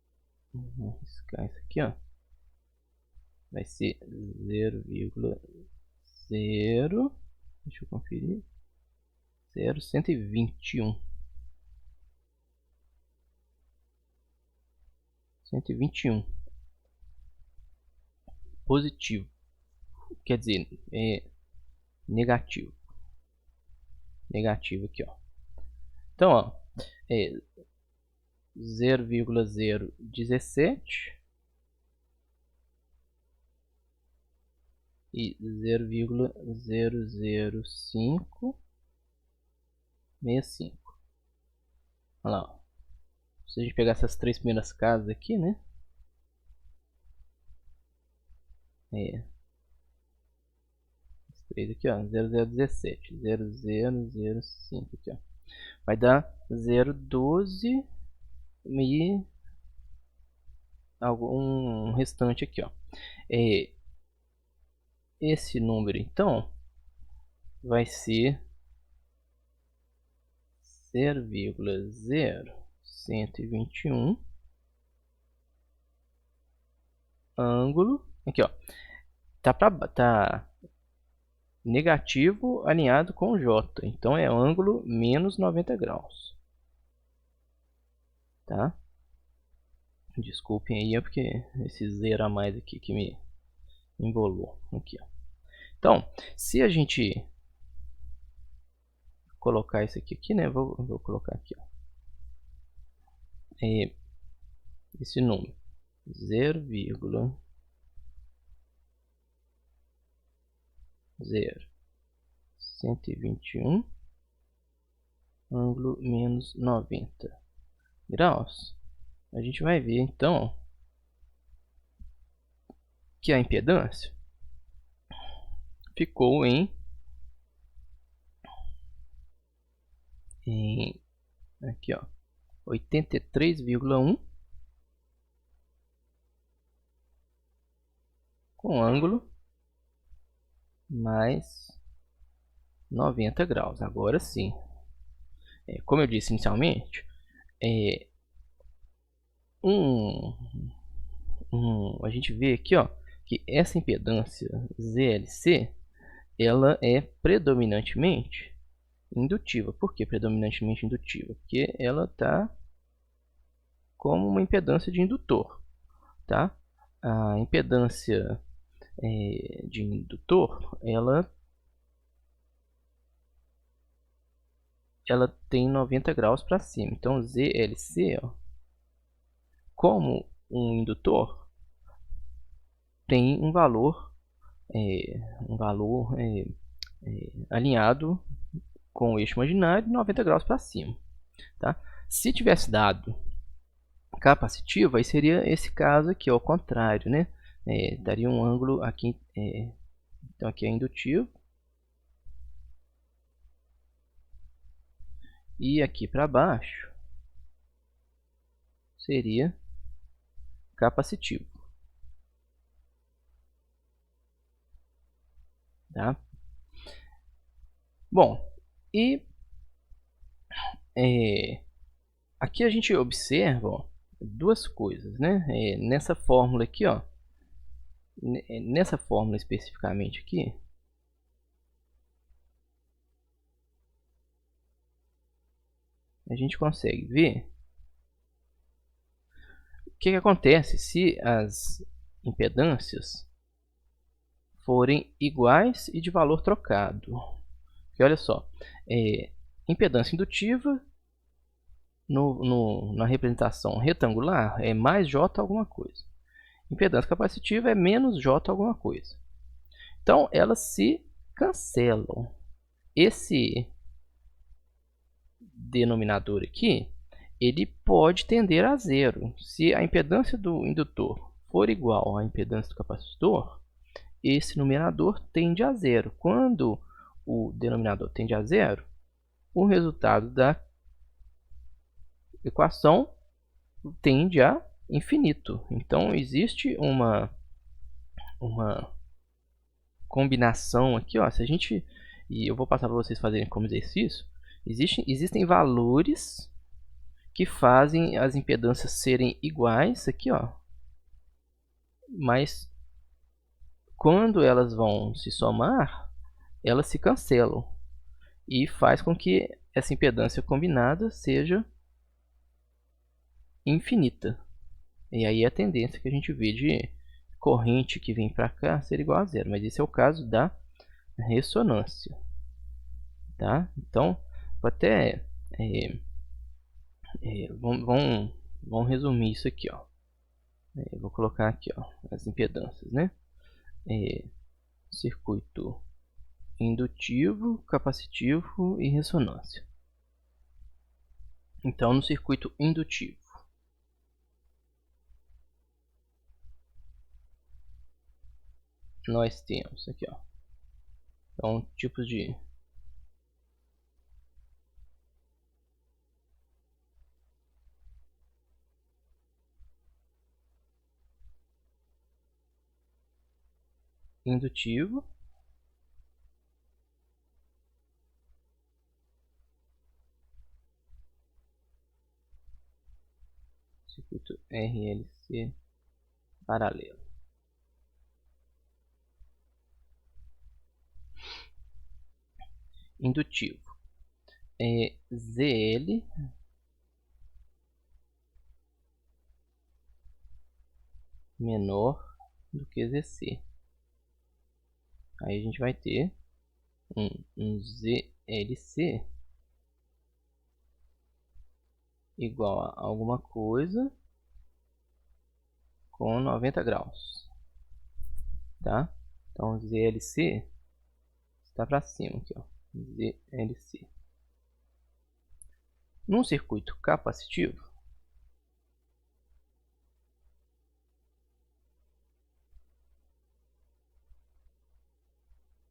vamos riscar isso aqui, ó. Vai ser 0,0, deixa eu conferir, 0,121. 121 positivo, quer dizer, negativo. Negativo aqui, ó. Então, ó, 0,017 e 0,00565. Olha lá, ó. Se a gente pegar essas três primeiras casas aqui, né? Esses três aqui, ó, 0017, 0005 aqui, ó. Vai dar 0,12 e algum restante aqui, ó. Esse número, então, vai ser 0,0121 ângulo aqui, ó, tá negativo alinhado com J, então é ângulo menos 90 graus, tá? Desculpem aí, é porque esse 0 a mais aqui que me embolou aqui, ó. Então, se a gente colocar isso aqui, né? Vou colocar aqui, ó. esse número 0,0121 ângulo menos 90 graus, a gente vai ver então que a impedância ficou em aqui, ó, 83,1 com ângulo mais 90 graus. Agora sim, como eu disse inicialmente, a gente vê aqui, ó, que essa impedância ZLC ela é predominantemente indutiva. Por que predominantemente indutiva? Porque ela está como uma impedância de indutor, tá? A impedância de indutor, ela tem 90 graus para cima. Então ZLC, ó, como um indutor, tem um valor alinhado com o eixo imaginário, 90 graus para cima, tá? Se tivesse dado capacitivo, aí seria esse caso aqui, ao contrário, né? Daria um ângulo aqui, então aqui é indutivo, e aqui para baixo seria capacitivo, tá? Bom, e aqui a gente observa, ó, duas coisas, né? Nessa fórmula aqui, ó, nessa fórmula especificamente aqui, a gente consegue ver o que acontece se as impedâncias forem iguais e de valor trocado. Porque olha só, impedância indutiva na representação retangular é mais J alguma coisa. Impedância capacitiva é menos J alguma coisa. Então, elas se cancelam. Esse denominador aqui, ele pode tender a zero. Se a impedância do indutor for igual à impedância do capacitor, esse numerador tende a zero. Quando o denominador tende a zero, o resultado da equação tende a infinito. Então, existe uma combinação aqui, ó, se a gente, e eu vou passar para vocês fazerem como exercício, existem valores que fazem as impedâncias serem iguais aqui, ó, mas quando elas vão se somar, elas se cancelam e faz com que essa impedância combinada seja infinita. E aí a tendência que a gente vê de corrente que vem para cá ser igual a zero, mas esse é o caso da ressonância, tá? Então, vou até vamos resumir isso aqui, ó. Vou colocar aqui, ó, as impedâncias, né? Circuito indutivo, capacitivo e ressonância. Então, no circuito indutivo, nós temos aqui, ó, então, tipos de indutivo, circuito RLC paralelo. Indutivo é ZL menor do que ZC. Aí a gente vai ter um ZLC igual a alguma coisa com 90 graus, tá? Então ZLC está para cima aqui, ó, ZLC. Num circuito capacitivo,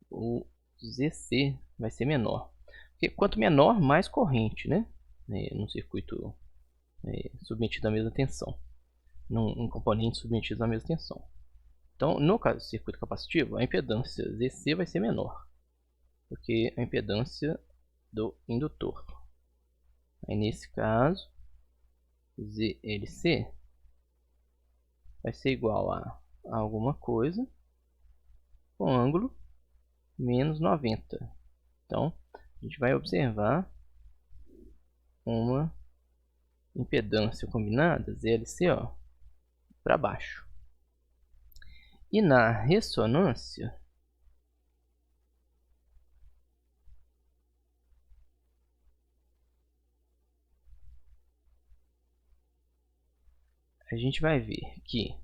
o ZC vai ser menor. Porque quanto menor, mais corrente, né? Num circuito submetido à mesma tensão. Num componente submetido à mesma tensão. Então, no caso do circuito capacitivo, a impedância ZC vai ser menor do que a impedância do indutor. Aí, nesse caso, ZLC vai ser igual a alguma coisa com ângulo menos 90. Então, a gente vai observar uma impedância combinada, ZLC, para baixo. E na ressonância, a gente vai ver que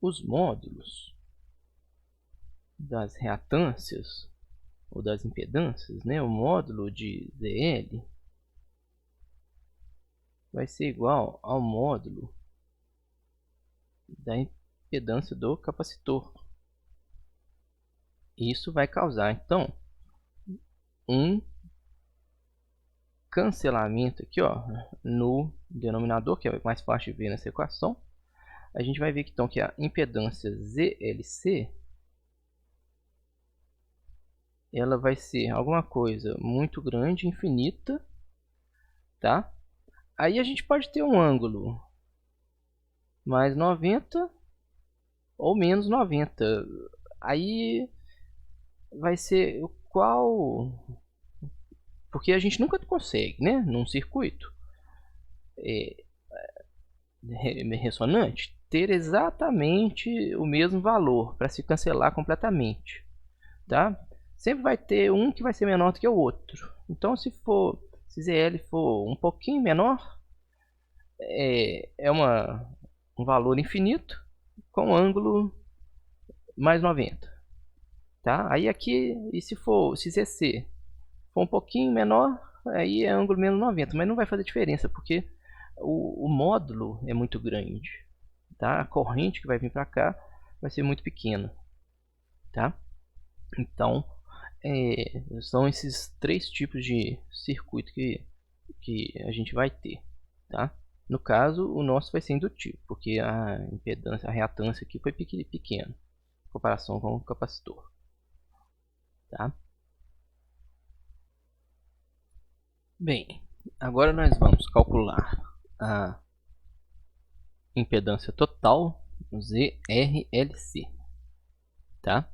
os módulos das reatâncias ou das impedâncias, né, o módulo de ZL vai ser igual ao módulo da impedância do capacitor. Isso vai causar, então, um cancelamento aqui, no denominador, que é mais fácil de ver nessa equação. A gente vai ver que, então, que a impedância ZLC ela vai ser alguma coisa muito grande, infinita, tá? Aí a gente pode ter um ângulo mais 90 ou menos 90. Aí vai ser qual... Porque a gente nunca consegue, né, num circuito ressonante, ter exatamente o mesmo valor para se cancelar completamente, tá? Sempre vai ter um que vai ser menor do que o outro. Então, se ZL for um pouquinho menor, é um valor infinito com ângulo mais 90, tá? Aí aqui, e se ZC for um pouquinho menor, aí é ângulo menos 90, mas não vai fazer diferença, porque o módulo é muito grande, tá? A corrente que vai vir para cá vai ser muito pequena, tá? Então, são esses três tipos de circuito que a gente vai ter, tá? No caso, o nosso vai ser indutivo, porque a impedância, a reatância aqui foi pequena em comparação com o capacitor, tá? Bem, agora nós vamos calcular a impedância total, ZRLC, tá?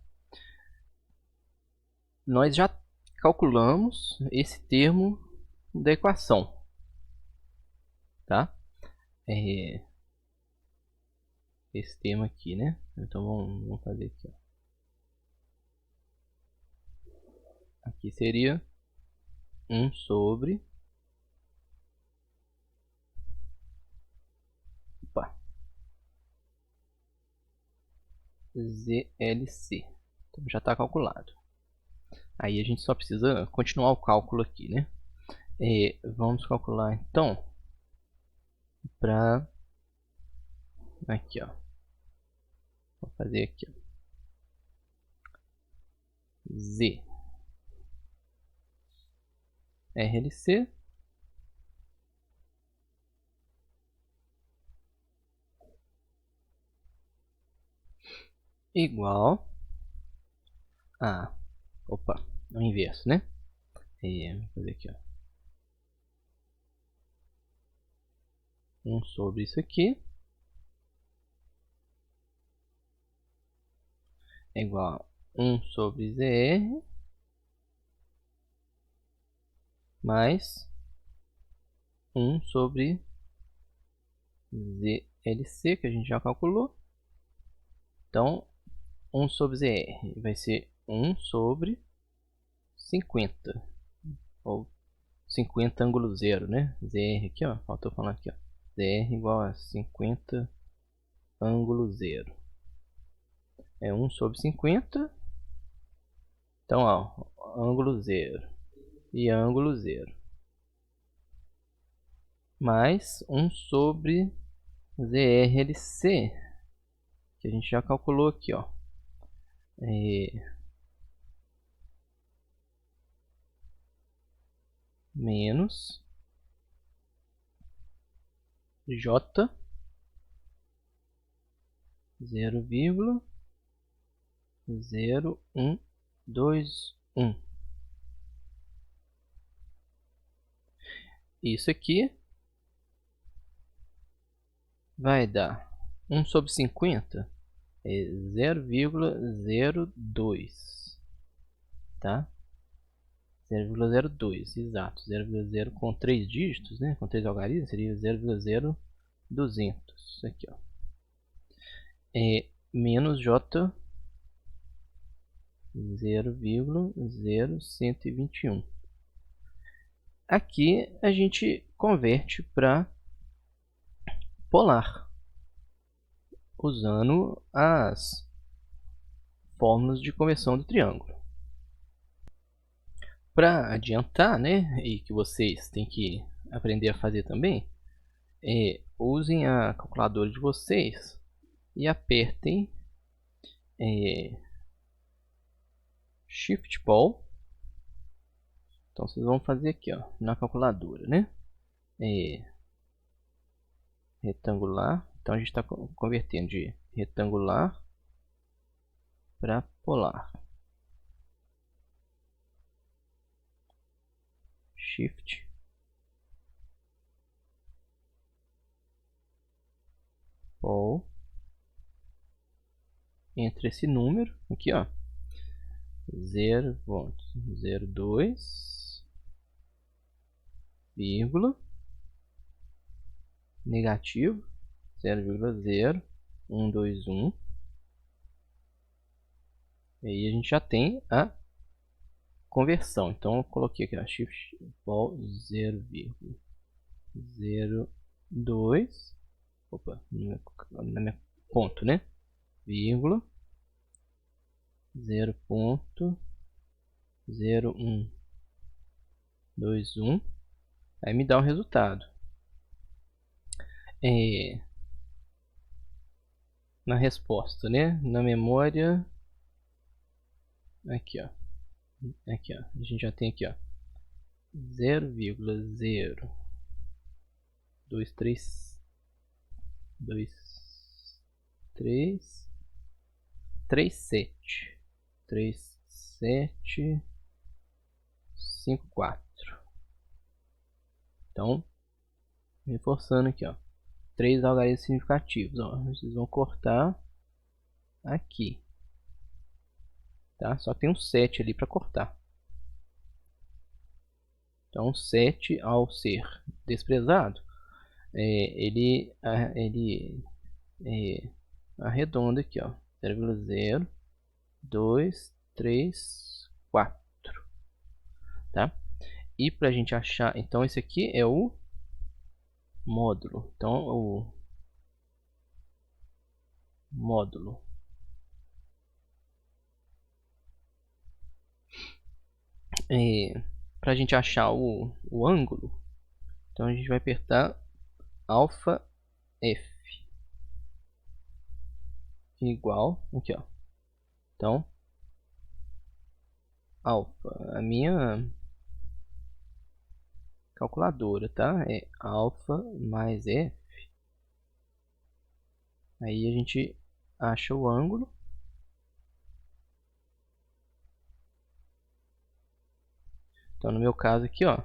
Nós já calculamos esse termo da equação, tá? Esse termo aqui, né? Então vamos fazer aqui, ó. Aqui seria 1 sobre ZLC. Então já está calculado. Aí a gente só precisa continuar o cálculo aqui, né? Vamos calcular então para aqui, ó. Vou fazer aqui, ó. Z RLC igual a... Opa, o inverso, né? Vou fazer aqui, ó. 1 sobre isso aqui é igual a 1 sobre ZR mais 1 sobre ZLC, que a gente já calculou. Então, 1 sobre ZR vai ser 1 sobre 50, ou 50 ângulo zero, né? ZR aqui, ó. Faltou falar aqui, ó. ZR igual a 50 ângulo zero. É 1 sobre 50. Então, ó, ângulo zero e ângulo zero. Mais 1 sobre ZRLC, que a gente já calculou aqui, ó. Menos J 0,0121. Isso aqui vai dar 1 sobre 50 é 0,02, tá? 0,02, exato. 0,0 com 3 dígitos, né? Com 3 algarismos seria 0,0200. Aqui, ó. Menos J 0,0121. Aqui a gente converte para polar, usando as fórmulas de conversão do triângulo. Para adiantar, né, e que vocês têm que aprender a fazer também, usem a calculadora de vocês e apertem Shift Pol. Então vocês vão fazer aqui, ó, na calculadora, né? Retangular. Então a gente está convertendo de retangular para polar. Shift Pol. Entre esse número aqui, ó, 0,02, vírgula, negativo, 0,0121. E aí a gente já tem a conversão. Então eu coloquei aqui, ó, Shift Pol 0,02. Opa, na minha ponto, né? Vírgula 0,0121. Aí me dá o resultado. Na resposta, né? Na memória. Aqui, ó. Aqui, ó. A gente já tem aqui, ó. 0,23754. Então, reforçando aqui, ó, 3 algarismos significativos, ó, vocês vão cortar aqui, tá? Só tem um 7 ali para cortar. Então, 7 ao ser desprezado, ele arredonda aqui, ó, 0,0234, tá? E para a gente achar, então esse aqui é o módulo. Então o módulo para a gente achar o ângulo, então a gente vai apertar alfa F igual aqui, ó. Então alfa, a minha calculadora, tá? É alfa mais F. Aí a gente acha o ângulo. Então no meu caso aqui, ó,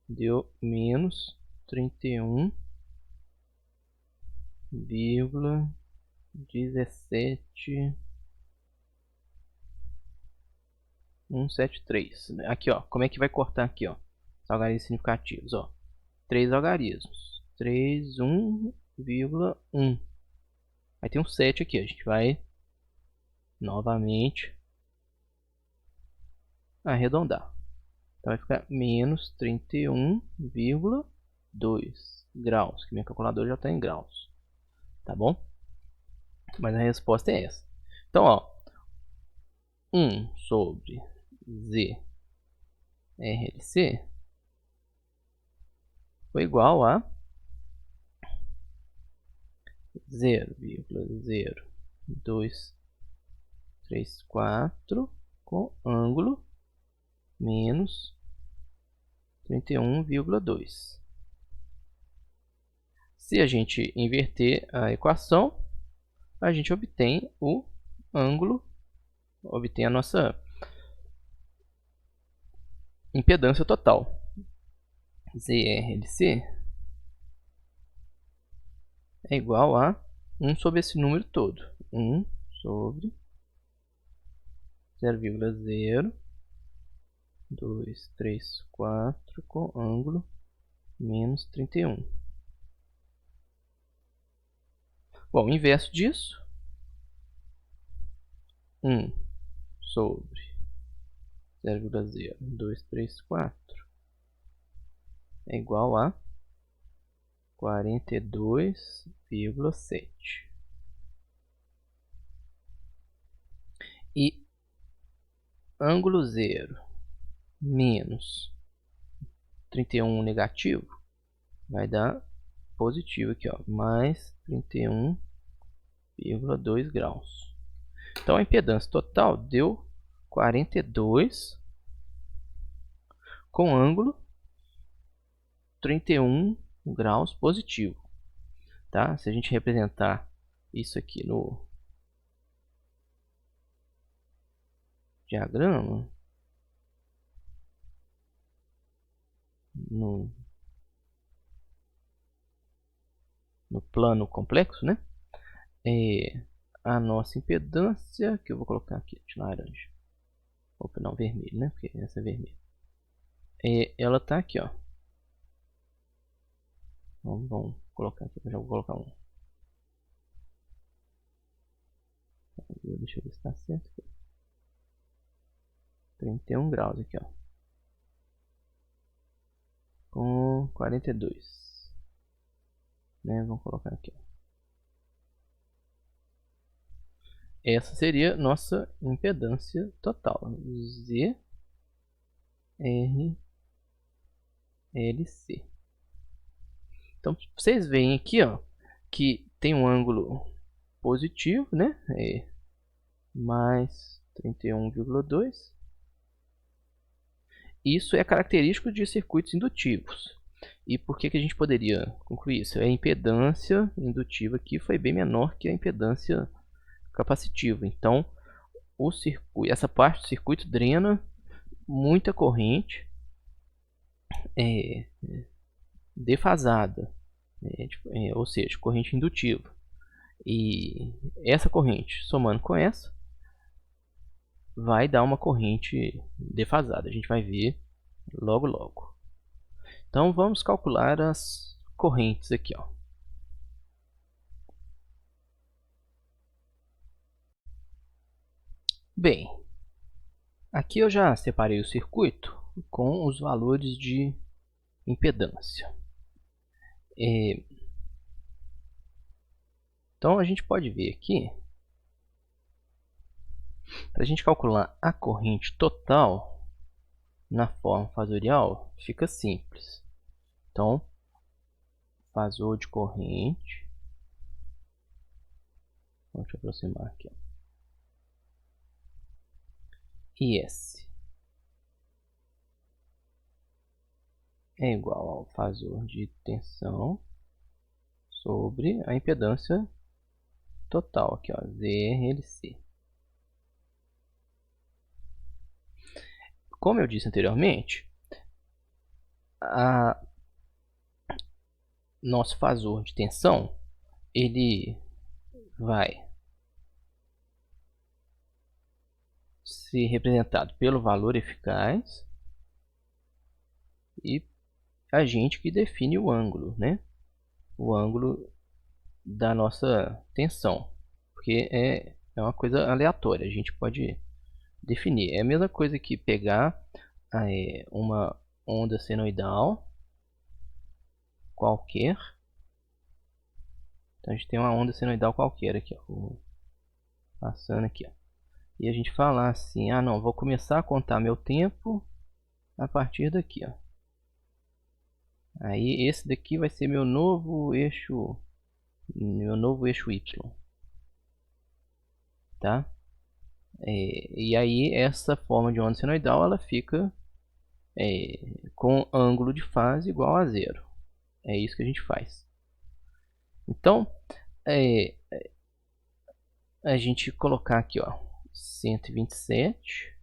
deu menos 31,173. Aqui, ó, como é que vai cortar aqui, ó? Os algarismos significativos, ó. 3 algarismos. 3, 1,1. Aí tem um 7 aqui, a gente vai novamente arredondar. Então vai ficar menos 31,2 graus, que minha calculadora já está em graus, tá bom? Mas a resposta é essa. Então, ó, 1 sobre z RLC foi igual a 0,0234 com ângulo menos 31,2. Se a gente inverter a equação, a gente obtém o ângulo, obtém a nossa impedância total. ZRLC é igual a 1 sobre esse número todo. 1 sobre 0,0234 com ângulo menos 31. Bom, o inverso disso, 1 sobre 0,0234 é igual a 42,7. E ângulo zero menos 31 negativo vai dar positivo aqui, ó, mais 31,2 graus. Então a impedância total deu 42 com ângulo 31 graus positivo, tá? Se a gente representar isso aqui no diagrama, no plano complexo, né? A nossa impedância, que eu vou colocar aqui de laranja, opa, não, vermelho, né? Porque essa é vermelha. Ela tá aqui, ó. Vamos colocar aqui, eu já vou colocar um. Deixa eu ver se está certo. 31 graus aqui, ó. Com 42. Né? Vamos colocar aqui, ó. Essa seria nossa impedância total. ZRLC. Então, vocês veem aqui, ó, que tem um ângulo positivo, né? Mais 31,2. Isso é característico de circuitos indutivos. E por que a gente poderia concluir isso? A impedância indutiva aqui foi bem menor que a impedância capacitiva. Então, essa parte do circuito drena muita corrente defasada, ou seja, corrente indutiva. E essa corrente, somando com essa, vai dar uma corrente defasada. A gente vai ver logo logo. Então vamos calcular as correntes aqui, ó. Bem, aqui eu já separei o circuito com os valores de impedância. Então a gente pode ver aqui, para a gente calcular a corrente total na forma fasorial, fica simples. Então, fasor de corrente, deixa eu aproximar aqui, ó. IS é igual ao fasor de tensão sobre a impedância total, aqui, ó, ZRLC. Como eu disse anteriormente, nosso fasor de tensão, ele vai ser representado pelo valor eficaz e a gente que define o ângulo, né? O ângulo da nossa tensão, porque é uma coisa aleatória, a gente pode definir. É a mesma coisa que pegar uma onda senoidal qualquer. Então a gente tem uma onda senoidal qualquer aqui, ó, passando aqui, ó. E a gente falar assim, ah não, vou começar a contar meu tempo a partir daqui, ó. Aí esse daqui vai ser meu novo eixo Y, tá? E aí essa forma de onda senoidal ela fica com ângulo de fase igual a 0. É isso que a gente faz. Então, a gente colocar aqui, ó, 127,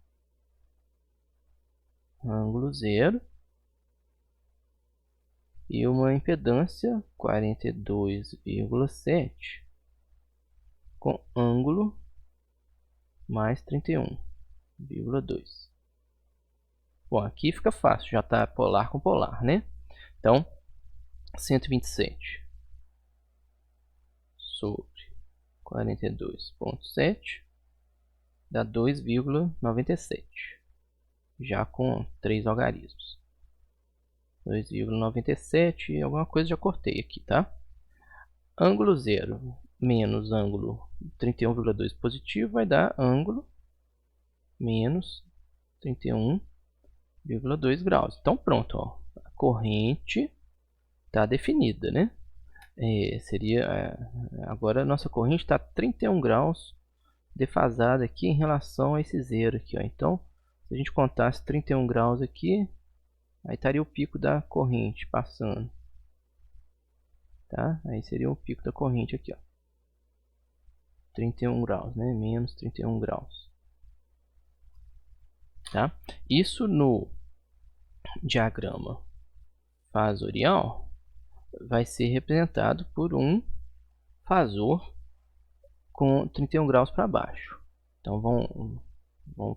ângulo 0, e uma impedância 42,7 com ângulo mais 31,2. Bom, aqui fica fácil, já está polar com polar, né? Então, 127 sobre 42,7 dá 2,97, já com 3 algarismos. 2,97, alguma coisa já cortei aqui, tá? Ângulo 0 menos ângulo 31,2 positivo vai dar ângulo menos 31,2 graus. Então pronto, ó, a corrente está definida, né? Agora a nossa corrente está 31 graus defasada aqui em relação a esse zero aqui, ó. Então, se a gente contasse 31 graus aqui, aí estaria o pico da corrente passando, tá? Aí seria o pico da corrente aqui, ó. 31 graus, né? Menos 31 graus, tá? Isso no diagrama fasorial vai ser representado por um fasor com 31 graus para baixo. Então vamos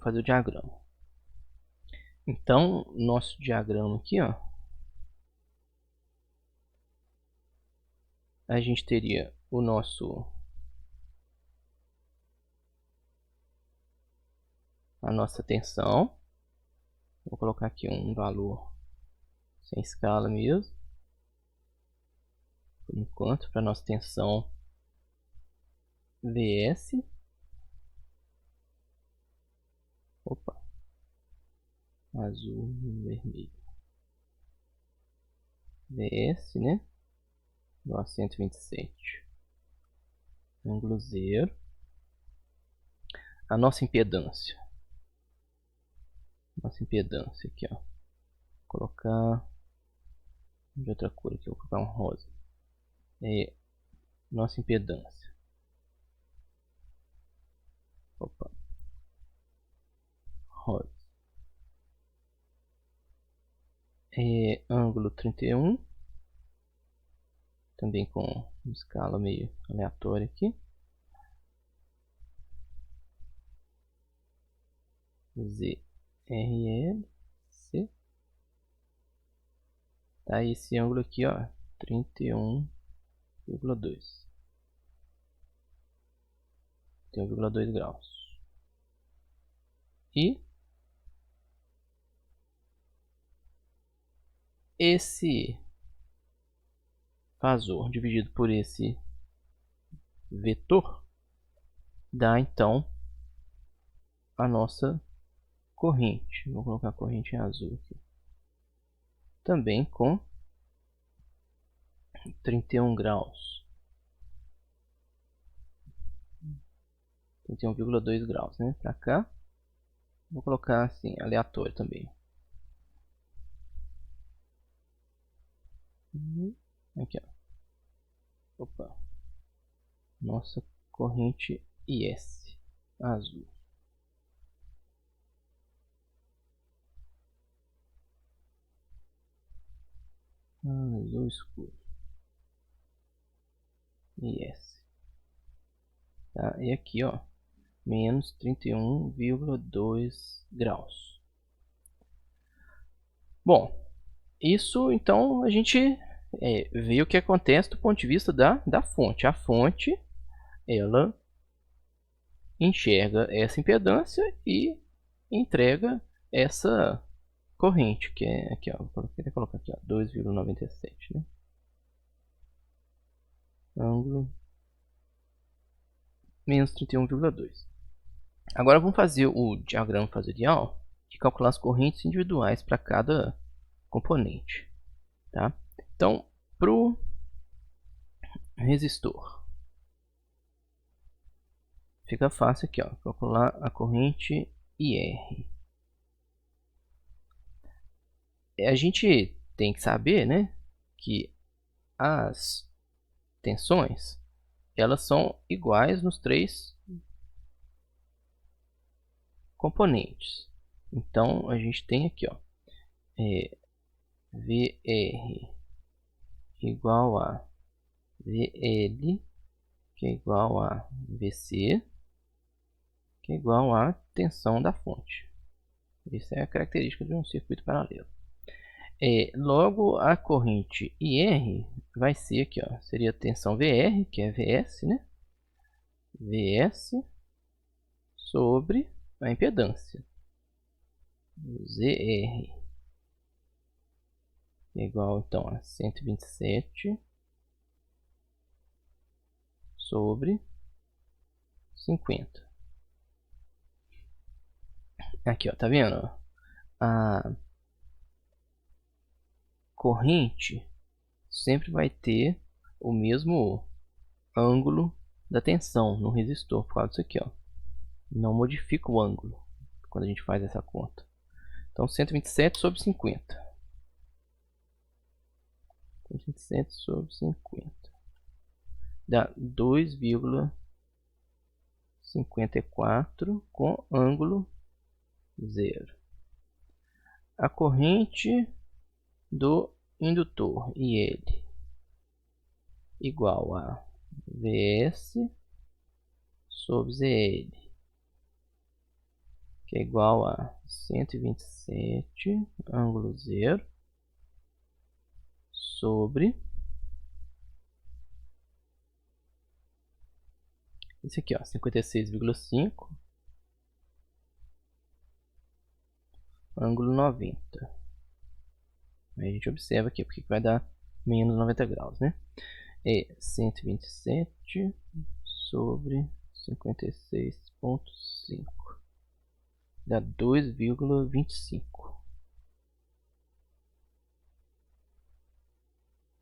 fazer o diagrama. Então nosso diagrama aqui, ó, a gente teria a nossa tensão. Vou colocar aqui um valor sem escala mesmo, por enquanto, para nossa tensão VS. Opa, azul e vermelho. VS, né? Igual a 127. Ângulo 0. A nossa impedância. Aqui, ó. Vou colocar de outra cor aqui, vou colocar um rosa. Nossa impedância. Opa. Rosa. Ângulo 31. Também com uma escala meio aleatória aqui. ZRL. C. Tá, esse ângulo aqui, ó, 31,2. 31,2 graus. E esse fasor dividido por esse vetor dá então a nossa corrente. Vou colocar a corrente em azul aqui. Também com 31 graus. 31,2 graus, né? Para cá. Vou colocar assim, aleatório também. Aqui, ó. Opa. Nossa corrente IS azul. Azul escuro. IS. Tá? E aqui, ó, menos 31,2 graus. Bom, isso então a gente vê o que acontece do ponto de vista da fonte. A fonte, ela enxerga essa impedância e entrega essa corrente, que é aqui, ó, vou colocar aqui, ó, 2,97, né? Ângulo menos 31,2. Agora vamos fazer o diagrama fasorial e calcular as correntes individuais para cada componente, tá? Então, para o resistor, fica fácil aqui, ó, calcular a corrente IR. A gente tem que saber, né, que as tensões elas são iguais nos três componentes. Então a gente tem aqui, ó, VR igual a VL, que é igual a VC, que é igual a tensão da fonte. Isso é a característica de um circuito paralelo. Logo, a corrente IR vai ser aqui, ó, seria a tensão VR, que é VS, né? VS sobre a impedância ZR, é igual então a 127 sobre 50. Aqui, ó, tá vendo? A corrente sempre vai ter o mesmo ângulo da tensão no resistor, por causa disso aqui, ó. Não modifica o ângulo quando a gente faz essa conta. Então 127 sobre 50. 127 sobre 50 dá 2,54 com ângulo 0. A corrente do indutor IL igual a VS sobre ZL, que é igual a 127 ângulo 0 sobre esse aqui, ó, 56,5 ângulo 90. Aí a gente observa aqui porque vai dar menos 90 graus, né? É 127 sobre 56,5 dá 2,25.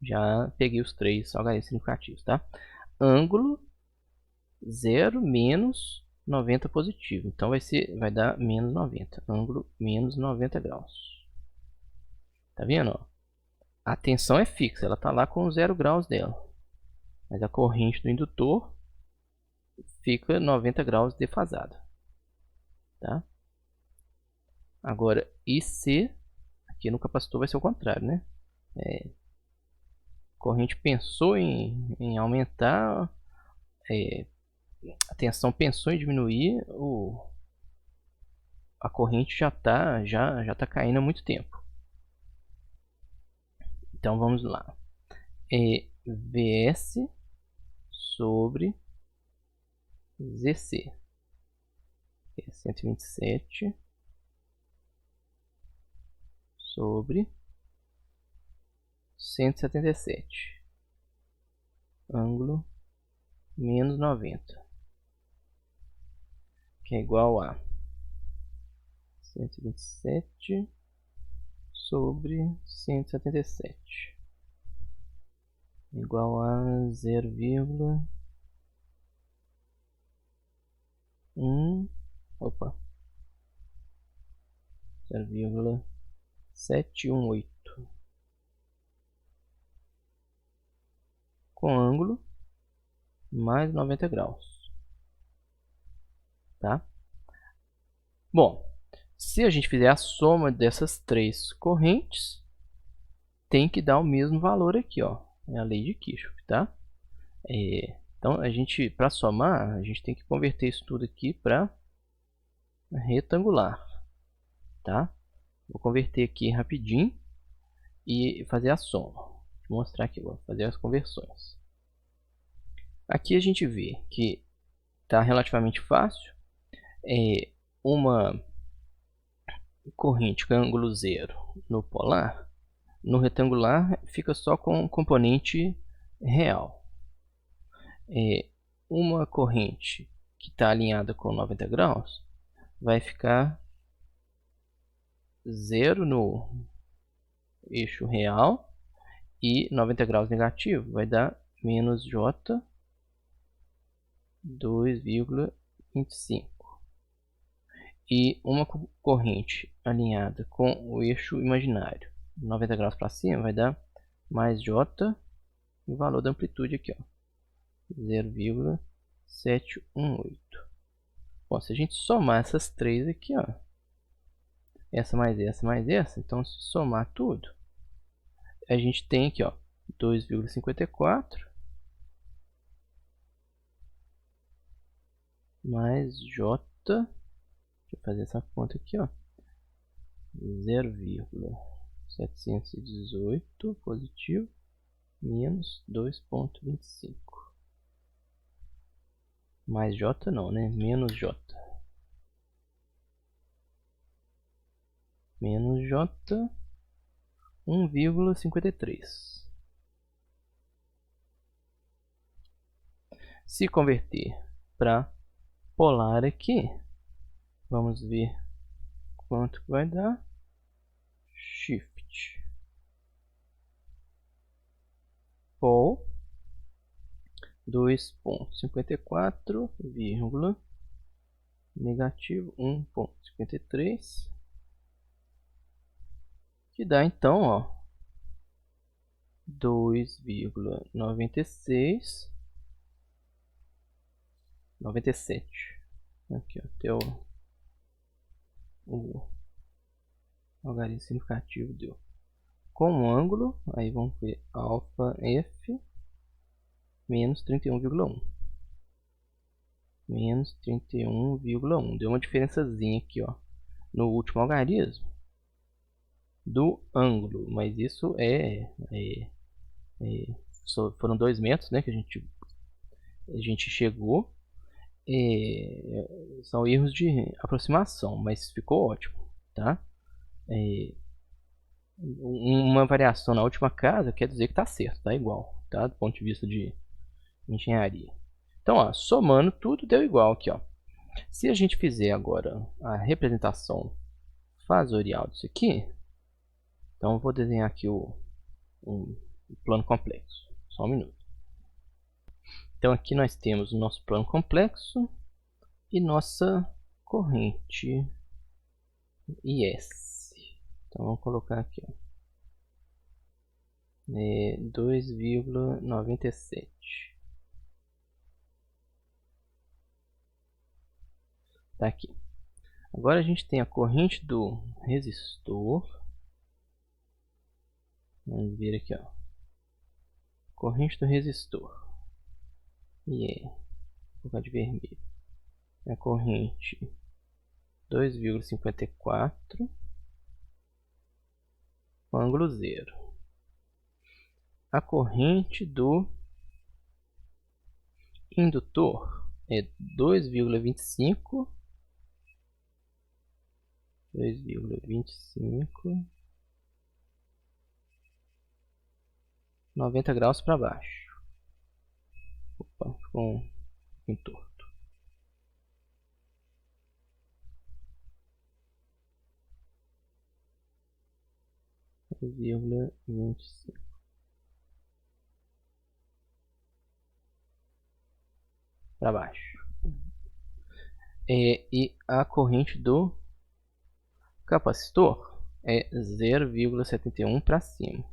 Já peguei os três algarismos significativos, tá? Ângulo 0 menos 90 positivo. Então vai dar menos 90. Ângulo menos 90 graus. Tá vendo? Ó? A tensão é fixa, ela tá lá com 0 graus dela. Mas a corrente do indutor fica 90 graus defasada. Tá? Agora, IC, aqui no capacitor vai ser o contrário, né? A corrente pensou em aumentar, a tensão pensou em diminuir, a corrente já tá caindo há muito tempo. Então vamos lá. VS sobre ZC. 127 sobre 177. Ângulo menos 90. Que é igual a 127 sobre 177. Igual a 0,1 0,718 com ângulo mais 90 graus, tá? Bom, se a gente fizer a soma dessas três correntes, tem que dar o mesmo valor aqui, ó. É a lei de Kirchhoff, tá? Então a gente, para somar, a gente tem que converter isso tudo aqui para retangular, tá? Vou converter aqui rapidinho e fazer a soma. Vou mostrar aqui, vou fazer as conversões. Aqui a gente vê que está relativamente fácil. Uma corrente com ângulo zero no polar, no retangular fica só com o componente real. Uma corrente que está alinhada com 90 graus vai ficar zero no eixo real e 90 graus negativo vai dar menos J 2,25. E uma corrente alinhada com o eixo imaginário 90 graus para cima vai dar mais J, o valor da amplitude aqui, ó, 0,718. Bom, se a gente somar essas três aqui, ó, essa mais essa, então se somar tudo, a gente tem aqui, ó, 2,54 mais J, deixa eu fazer essa conta aqui, ó, 0,718 positivo menos 2,25. Mais J não, né? Menos J. Menos J 1,53. Se converter para polar aqui, vamos ver quanto vai dar. Shift pol 2,54, negativo 1,53, que dá então, ó, 2,96, 97. Aqui, ó, tem o algarismo significativo deu. Com um ângulo, aí vamos ver alfa F menos 31,1. Menos 31,1. Deu uma diferençazinha aqui, ó, no último algarismo do ângulo, mas isso foram 2 metros, né, que a gente chegou. São erros de aproximação, mas ficou ótimo, tá? Uma variação na última casa quer dizer que está certo, tá igual, tá? Do ponto de vista de engenharia. Então, ó, somando tudo deu igual aqui, ó. Se a gente fizer agora a representação fasorial disso aqui, então eu vou desenhar aqui o plano complexo. Só um minuto. Então aqui nós temos o nosso plano complexo e nossa corrente IS. Então vamos colocar aqui, ó, 2,97. Tá aqui. Agora a gente tem a corrente do resistor. Vamos ver aqui, ó. Corrente do resistor. Vou colocar de vermelho. A corrente 2,54 com ângulo zero. A corrente do indutor é 2,25. 90 graus para baixo. Opa, ficou um pouquinho torto. Para baixo. E a corrente do capacitor é 0,71 para cima.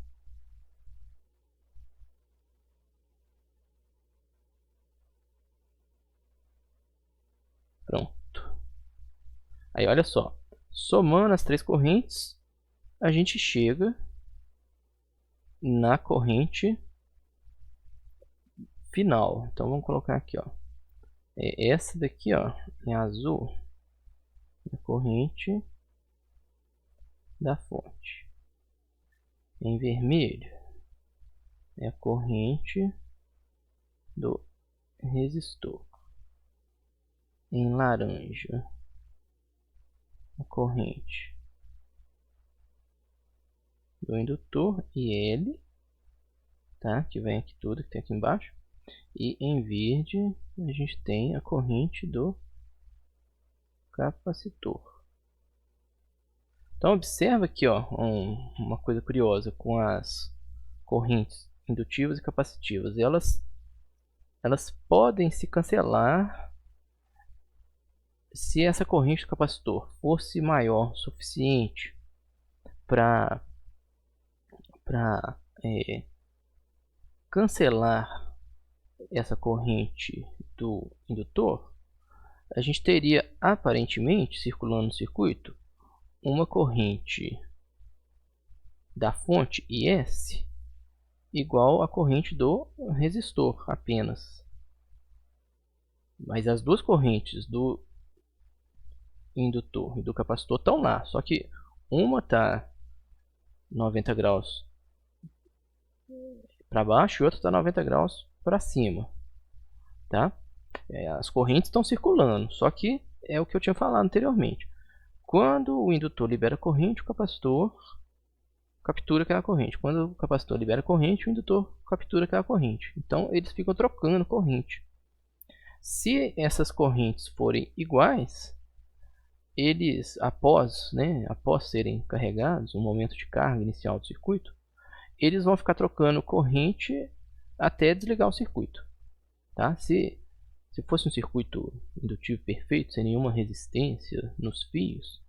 Pronto. Aí olha só, somando as três correntes, a gente chega na corrente final. Então vamos colocar aqui, ó, essa daqui, ó, em azul, é a corrente da fonte. Em vermelho é a corrente do resistor. Em laranja, a corrente do indutor IL, tá? Que vem aqui tudo que tem aqui embaixo. E em verde a gente tem a corrente do capacitor. Então observa aqui, ó, uma coisa curiosa com as correntes indutivas e capacitivas. Elas podem se cancelar se essa corrente do capacitor fosse maior o suficiente para cancelar essa corrente do indutor. A gente teria aparentemente circulando no circuito uma corrente da fonte IS igual à corrente do resistor apenas. Mas as duas correntes do indutor e do capacitor estão lá, só que uma está 90 graus para baixo e outra está 90 graus para cima, tá? As correntes estão circulando, só que é o que eu tinha falado anteriormente. Quando o indutor libera corrente, o capacitor captura aquela corrente. Quando o capacitor libera corrente, o indutor captura aquela corrente. Então eles ficam trocando corrente. Se essas correntes forem iguais, eles após serem carregados, um momento de carga inicial do circuito, eles vão ficar trocando corrente até desligar o circuito, tá? Se fosse um circuito indutivo perfeito, sem nenhuma resistência nos fios,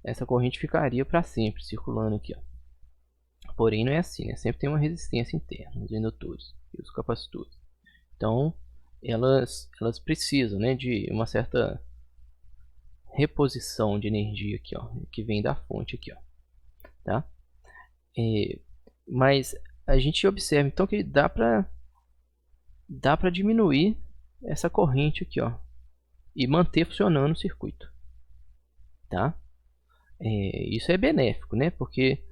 essa corrente ficaria para sempre circulando aqui, ó. Porém não é assim, né? Sempre tem uma resistência interna, os indutores e os capacitores. Então elas precisam, né, de uma certa reposição de energia aqui, ó, que vem da fonte aqui, ó, tá? Mas a gente observa então que dá para diminuir essa corrente aqui, ó, e manter funcionando o circuito, tá? Isso é benéfico, né? Porque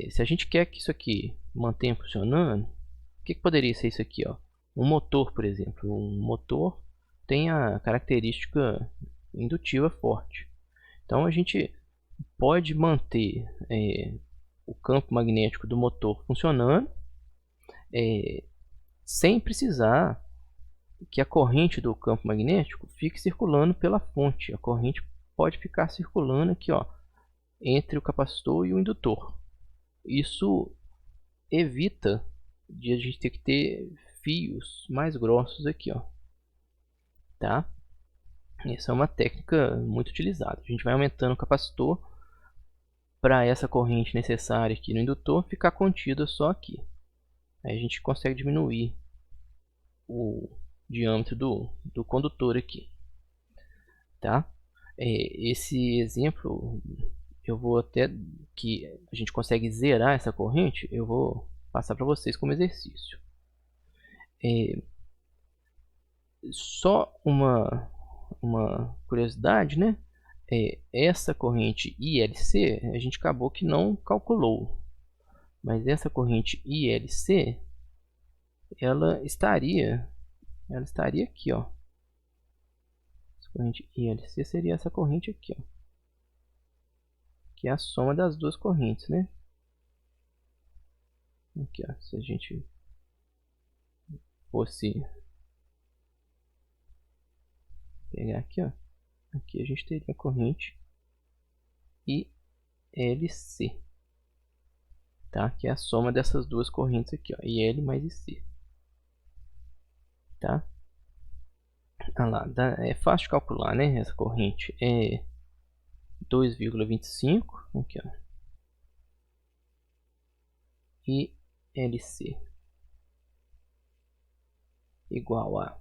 se a gente quer que isso aqui mantenha funcionando, o que poderia ser isso aqui, ó? Um motor, por exemplo. Um motor tem a característica indutiva forte. Então a gente pode manter o campo magnético do motor funcionando sem precisar que a corrente do campo magnético fique circulando pela fonte. A corrente pode ficar circulando aqui, ó, entre o capacitor e o indutor. Isso evita de a gente ter que ter fios mais grossos aqui, ó, tá? Essa é uma técnica muito utilizada. A gente vai aumentando o capacitor para essa corrente necessária aqui no indutor ficar contida só aqui. Aí a gente consegue diminuir o diâmetro do condutor aqui, tá? Esse exemplo eu vou até que a gente consegue zerar essa corrente, eu vou passar para vocês como exercício. Só uma curiosidade, né? Essa corrente ILC a gente acabou que não calculou, mas essa corrente ILC ela estaria aqui, ó. Essa corrente ILC seria essa corrente aqui, ó, que é a soma das duas correntes, né? Aqui, ó, se a gente fosse pegar aqui, ó, aqui a gente teria a corrente ILC, tá? Que é a soma dessas duas correntes aqui, ó, IL mais IC, tá? Ah lá, é fácil de calcular, né? Essa corrente é 2,25 aqui, ó, e LC igual a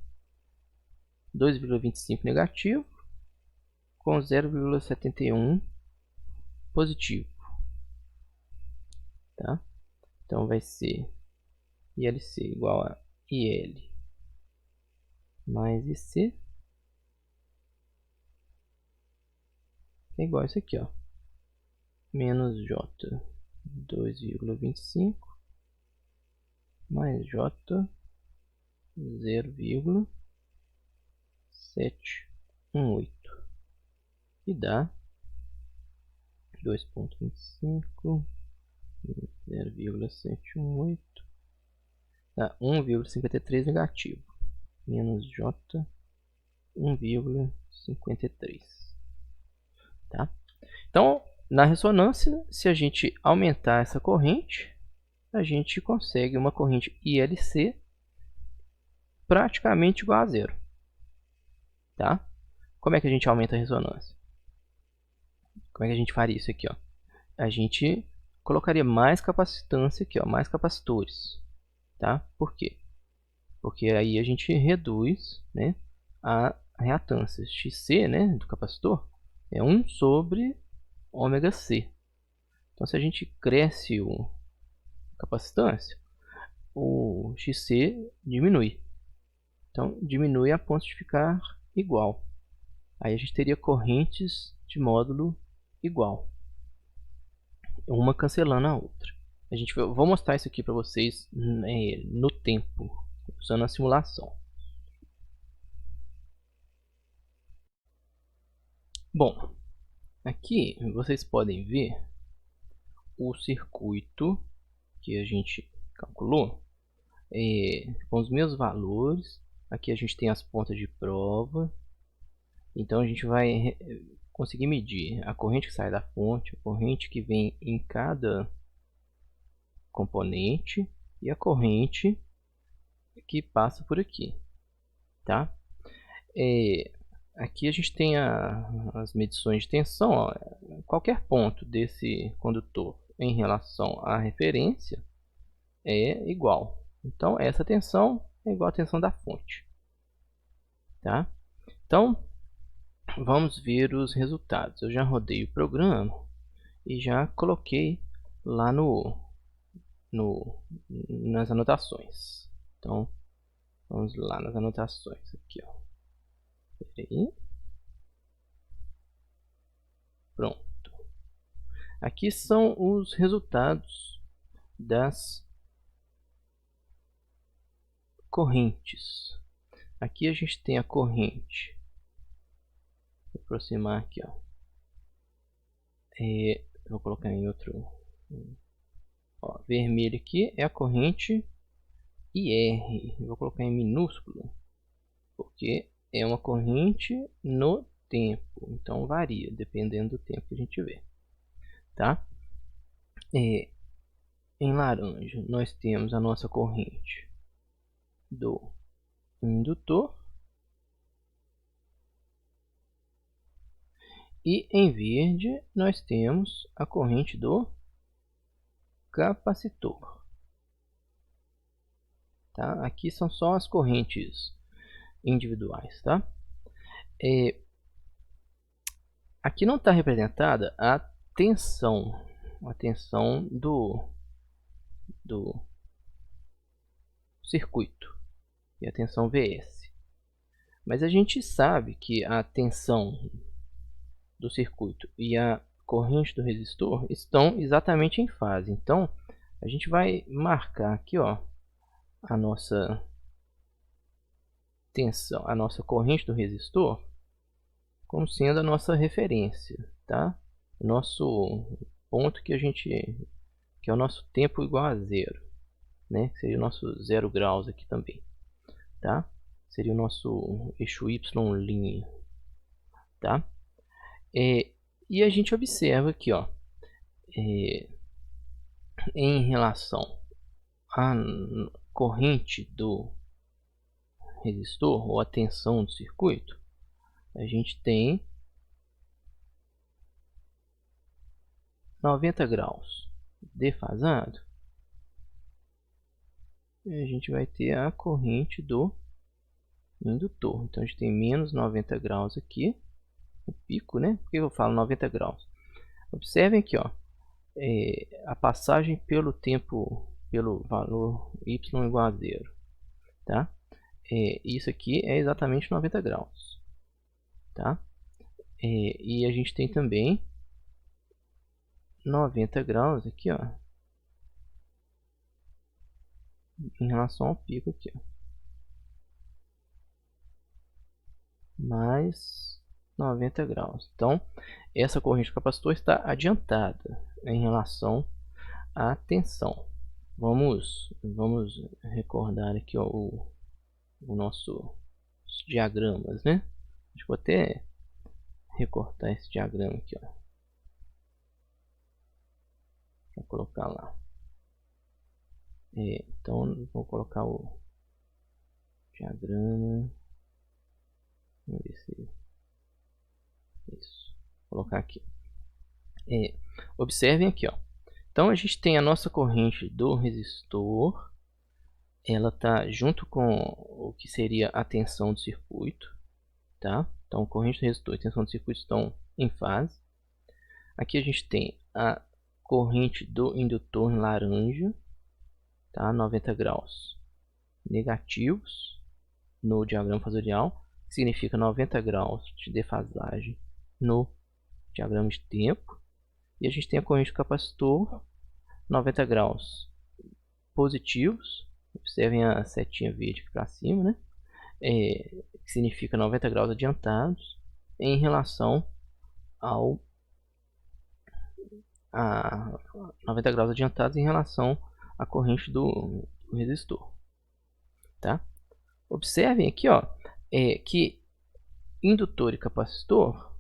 2,25 negativo com 0,71 positivo, tá? Então vai ser ILC igual a IL mais IC é igual a isso aqui, ó, menos J 2,25 mais J 0,718 e dá 2,25 0,718, dá 1,53 negativo, menos J 1,53, tá? Então, na ressonância, se a gente aumentar essa corrente, a gente consegue uma corrente ILC praticamente igual a zero, tá? Como é que a gente aumenta a ressonância? Como é que a gente faria isso aqui, ó? A gente colocaria mais capacitância aqui, ó, mais capacitores, tá? Por quê? Porque aí a gente reduz, né, a reatância. XC, né, do capacitor é 1 sobre ômega C. Então, se a gente cresce a capacitância, o XC diminui. Então, diminui a ponto de ficar igual. Aí a gente teria correntes de módulo igual, uma cancelando a outra. Vou mostrar isso aqui para vocês no tempo, usando a simulação. Bom, aqui vocês podem ver o circuito que a gente calculou com os mesmos valores. Aqui a gente tem as pontas de prova. Então a gente vai conseguir medir a corrente que sai da fonte, a corrente que vem em cada componente e a corrente que passa por aqui, tá? Aqui a gente tem as medições de tensão, ó. Qualquer ponto desse condutor em relação à referência é igual. Então essa tensão é igual à tensão da fonte, tá? Então vamos ver os resultados. Eu já rodei o programa e já coloquei lá nas anotações. Então vamos lá nas anotações aqui, ó. Peraí. Pronto. Aqui são os resultados das correntes. Aqui a gente tem a corrente. Vou aproximar aqui, ó. Vou colocar em outro. Ó, vermelho aqui é a corrente IR. Vou colocar em minúsculo, porque é uma corrente no tempo. Então varia, dependendo do tempo que a gente vê, tá? Em laranja, nós temos a nossa corrente do indutor. E em verde, nós temos a corrente do capacitor. Tá? Aqui são só as correntes individuais. Tá? Aqui não está representada a tensão do circuito e a tensão Vs. Mas a gente sabe que a tensão do circuito e a corrente do resistor estão exatamente em fase. Então a gente vai marcar aqui, ó, a nossa tensão, a nossa corrente do resistor como sendo a nossa referência, tá? O nosso ponto que é o nosso tempo igual a zero, né? Seria o nosso 0 graus aqui também, tá? Seria o nosso eixo Y', tá? E a gente observa aqui, ó, em relação à corrente do resistor ou a tensão do circuito, a gente tem 90 graus defasado, e a gente vai ter a corrente do indutor. Então a gente tem menos 90 graus aqui, o pico, né? Por que eu falo 90 graus? Observem aqui, ó, a passagem pelo tempo, pelo valor y igual a zero, tá? Isso aqui é exatamente 90 graus, tá? E a gente tem também 90 graus aqui, ó, em relação ao pico aqui, ó, mais 90 graus. Então essa corrente do capacitor está adiantada em relação a tensão. Vamos recordar aqui, ó, o nosso diagramas, né? Deixa eu até recortar esse diagrama aqui, ó. Vou colocar lá. Então vou colocar o diagrama. Vamos ver se isso. Vou colocar aqui. Observem aqui, ó. Então a gente tem a nossa corrente do resistor. Ela está junto com o que seria a tensão do circuito, tá? Então corrente do resistor e tensão do circuito estão em fase. Aqui a gente tem a corrente do indutor em laranja, tá? 90 graus negativos no diagrama fasorial, que significa 90 graus de defasagem no diagrama de tempo. E a gente tem a corrente do capacitor, 90 graus positivos. Observem a setinha verde aqui para cima, né? Que significa 90 graus adiantados em relação ao 90 graus adiantados em relação à corrente do resistor, tá? Observem aqui, ó, que indutor e capacitor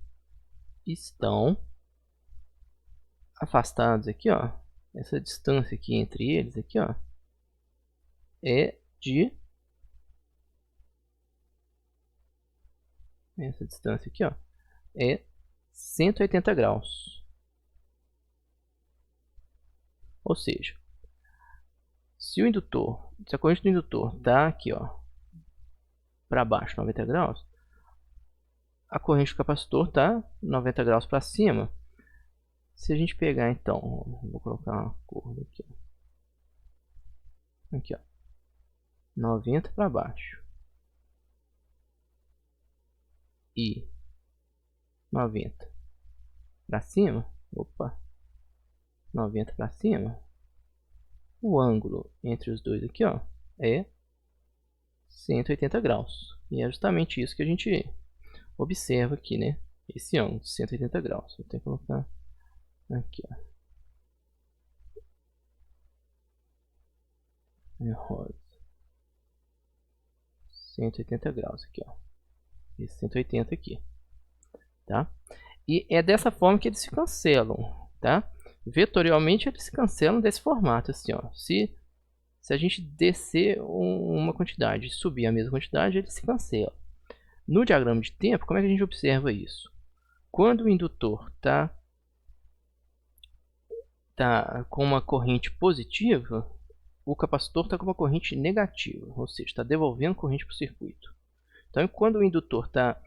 estão afastados aqui, ó. Essa distância aqui entre eles aqui, ó, essa distância aqui, ó, é 180 graus. Ou seja, se a corrente do indutor está aqui, ó, para baixo, 90 graus, a corrente do capacitor está 90 graus para cima. Se a gente pegar, então, vou colocar uma curva aqui, ó. Aqui, ó, 90 para baixo e 90 para cima, 90 para cima, o ângulo entre os dois aqui, ó, é 180 graus. E é justamente isso que a gente observa aqui, né? Esse ângulo de 180 graus. Vou ter que colocar aqui, ó. Rosa. 180 graus aqui, ó. Esse 180 aqui, tá? E é dessa forma que eles se cancelam, tá? Vetorialmente eles se cancelam desse formato, assim, ó. Se a gente descer uma quantidade e subir a mesma quantidade, eles se cancelam. No diagrama de tempo, como é que a gente observa isso? Quando o indutor tá com uma corrente positiva, o capacitor está com uma corrente negativa, ou seja, está devolvendo corrente para o circuito. Então, quando o indutor está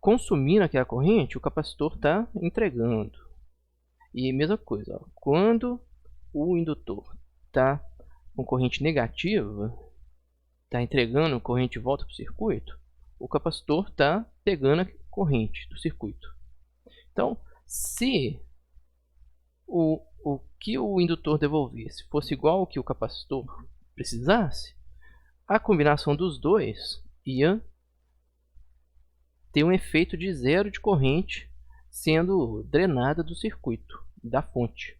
consumindo aquela corrente, o capacitor está entregando. E mesma coisa, ó, quando o indutor está com corrente negativa, está entregando corrente de volta para o circuito, o capacitor está pegando a corrente do circuito. Então, se o que o indutor devolvesse fosse igual ao que o capacitor precisasse, a combinação dos dois ia ter um efeito de zero de corrente sendo drenada do circuito, da fonte.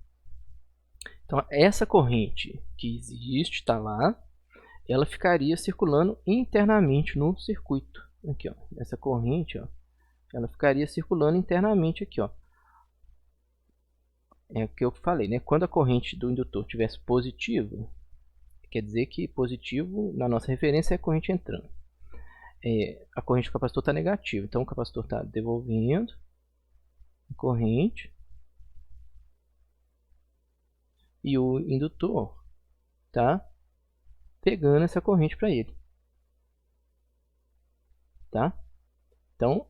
Então, essa corrente que existe, está lá, ela ficaria circulando internamente no circuito. Aqui, ó, essa corrente, ó, ela ficaria circulando internamente aqui, ó. É o que eu falei, né? Quando a corrente do indutor tivesse positiva, quer dizer que positivo, na nossa referência, é a corrente entrando. A corrente do capacitor está negativa, então o capacitor está devolvendo a corrente e o indutor está pegando essa corrente para ele, tá? Então,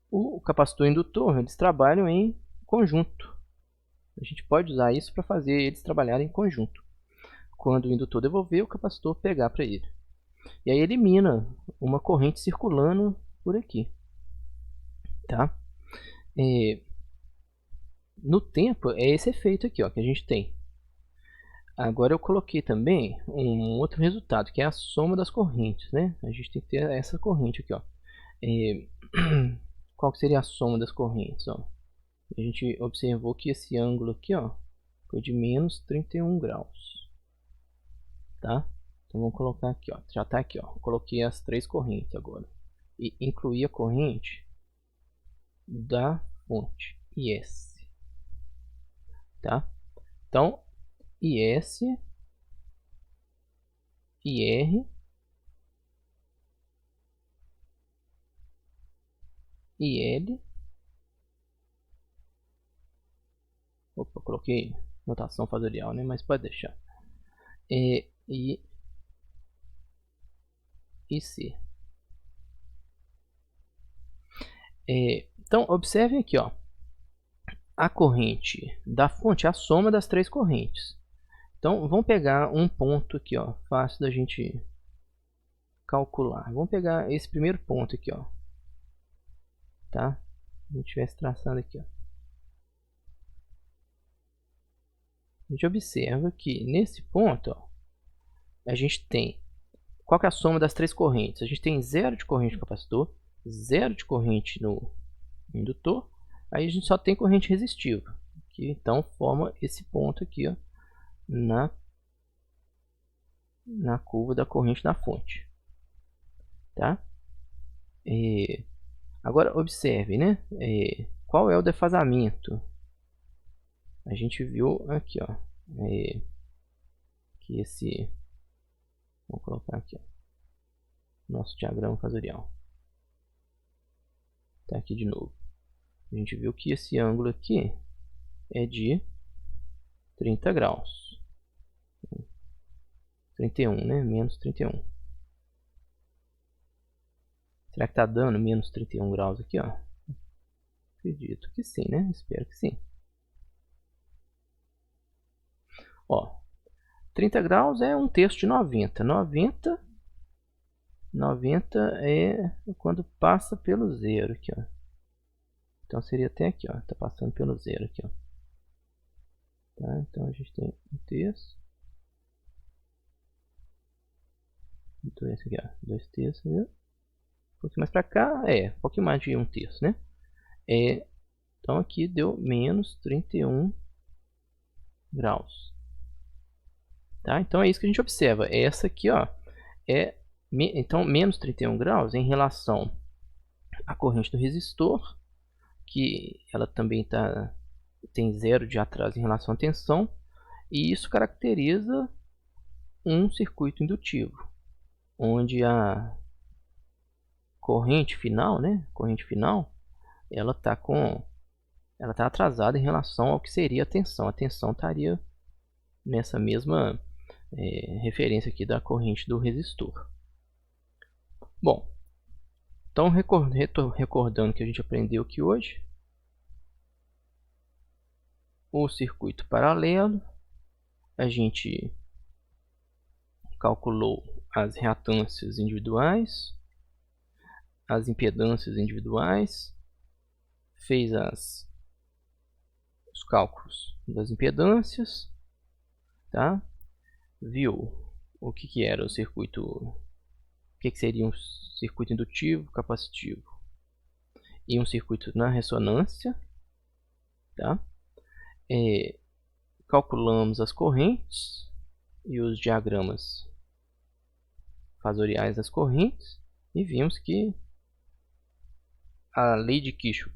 o capacitor e o indutor, eles trabalham em conjunto. A gente pode usar isso para fazer eles trabalharem em conjunto. Quando o indutor devolver, o capacitor pegar para ele. E aí elimina uma corrente circulando por aqui, tá? No tempo, é esse efeito aqui, ó, que a gente tem. Agora eu coloquei também um outro resultado, que é a soma das correntes, né? A gente tem que ter essa corrente aqui, ó. Qual que seria a soma das correntes, ó? A gente observou que esse ângulo aqui, ó, foi de menos 31 graus, tá? Então vamos colocar aqui, ó, já está aqui, ó, coloquei as 3 correntes agora, e incluí a corrente da fonte IS, tá? Então, IS, IR, IL, opa, coloquei notação fatorial, né? Mas pode deixar. E C. Então, observem aqui, ó, a corrente da fonte é a soma das 3 correntes. Então, vamos pegar um ponto aqui, ó, fácil da gente calcular. Vamos pegar esse primeiro ponto aqui, ó, tá? Se a gente estivesse traçando aqui, ó. A gente observa que nesse ponto, ó, a gente tem, qual que é a soma das 3 correntes? A gente tem 0 de corrente no capacitor, 0 de corrente no indutor, aí a gente só tem corrente resistiva, que então forma esse ponto aqui, ó, na curva da corrente da fonte, tá? Agora observe, né? Qual é o defasamento? A gente viu aqui, ó, que esse, vamos colocar aqui, ó, nosso diagrama fasorial, tá aqui de novo. A gente viu que esse ângulo aqui é de 30 graus. 31, né? Menos 31. Será que tá dando menos 31 graus aqui, ó? Acredito que sim, né? Espero que sim. Ó, 30 graus é 1/3 de 90. 90 é quando passa pelo zero aqui, ó. Então seria até aqui, ó. Tá passando pelo zero aqui, ó. Tá? Então a gente tem 1/3. Então esse aqui, ó. 2/3, viu? Um pouquinho mais para cá, um pouquinho mais de 1/3, né? Então aqui deu menos 31 graus. Tá? Então é isso que a gente observa. Essa aqui, ó, então menos 31 graus em relação à corrente do resistor, que ela também tem 0 de atraso em relação à tensão, e isso caracteriza um circuito indutivo, onde a corrente final, né, ela está atrasada em relação ao que seria a tensão. A tensão estaria nessa mesma referência aqui da corrente do resistor. Bom, então recordando o que a gente aprendeu aqui hoje, o circuito paralelo, a gente calculou as reatâncias individuais, as impedâncias individuais, fez os cálculos das impedâncias, tá? Viu o que era o circuito, o que seria um circuito indutivo, capacitivo e um circuito na ressonância, tá? Calculamos as correntes e os diagramas fasoriais das correntes e vimos que a lei de Kirchhoff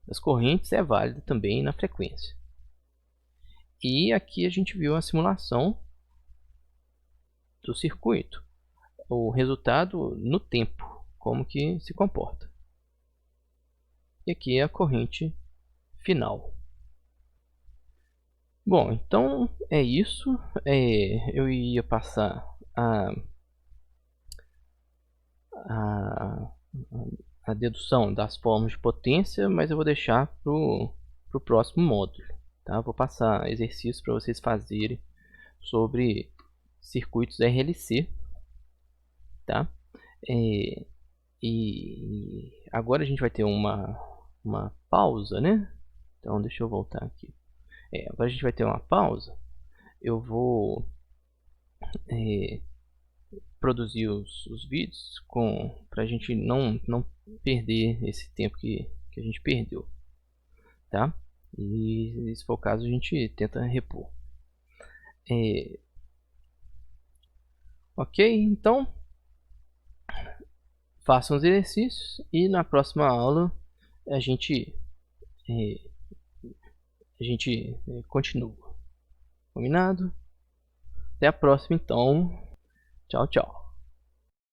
das correntes é válida também na frequência. E aqui a gente viu a simulação do circuito, o resultado no tempo, como que se comporta. E aqui é a corrente final. Bom, então é isso. Eu ia passar a dedução das fórmulas de potência, mas eu vou deixar para o próximo módulo. Tá? Vou passar exercícios para vocês fazerem sobre circuitos RLC. Tá? E agora a gente vai ter uma pausa, né? Então deixa eu voltar aqui. Agora a gente vai ter uma pausa. Eu vou produzir os vídeos para a gente não perder esse tempo que a gente perdeu, tá? E se for o caso, a gente tenta repor. Ok, então façam os exercícios e na próxima aula a gente continua. Combinado? Até a próxima então. Tchau, tchau.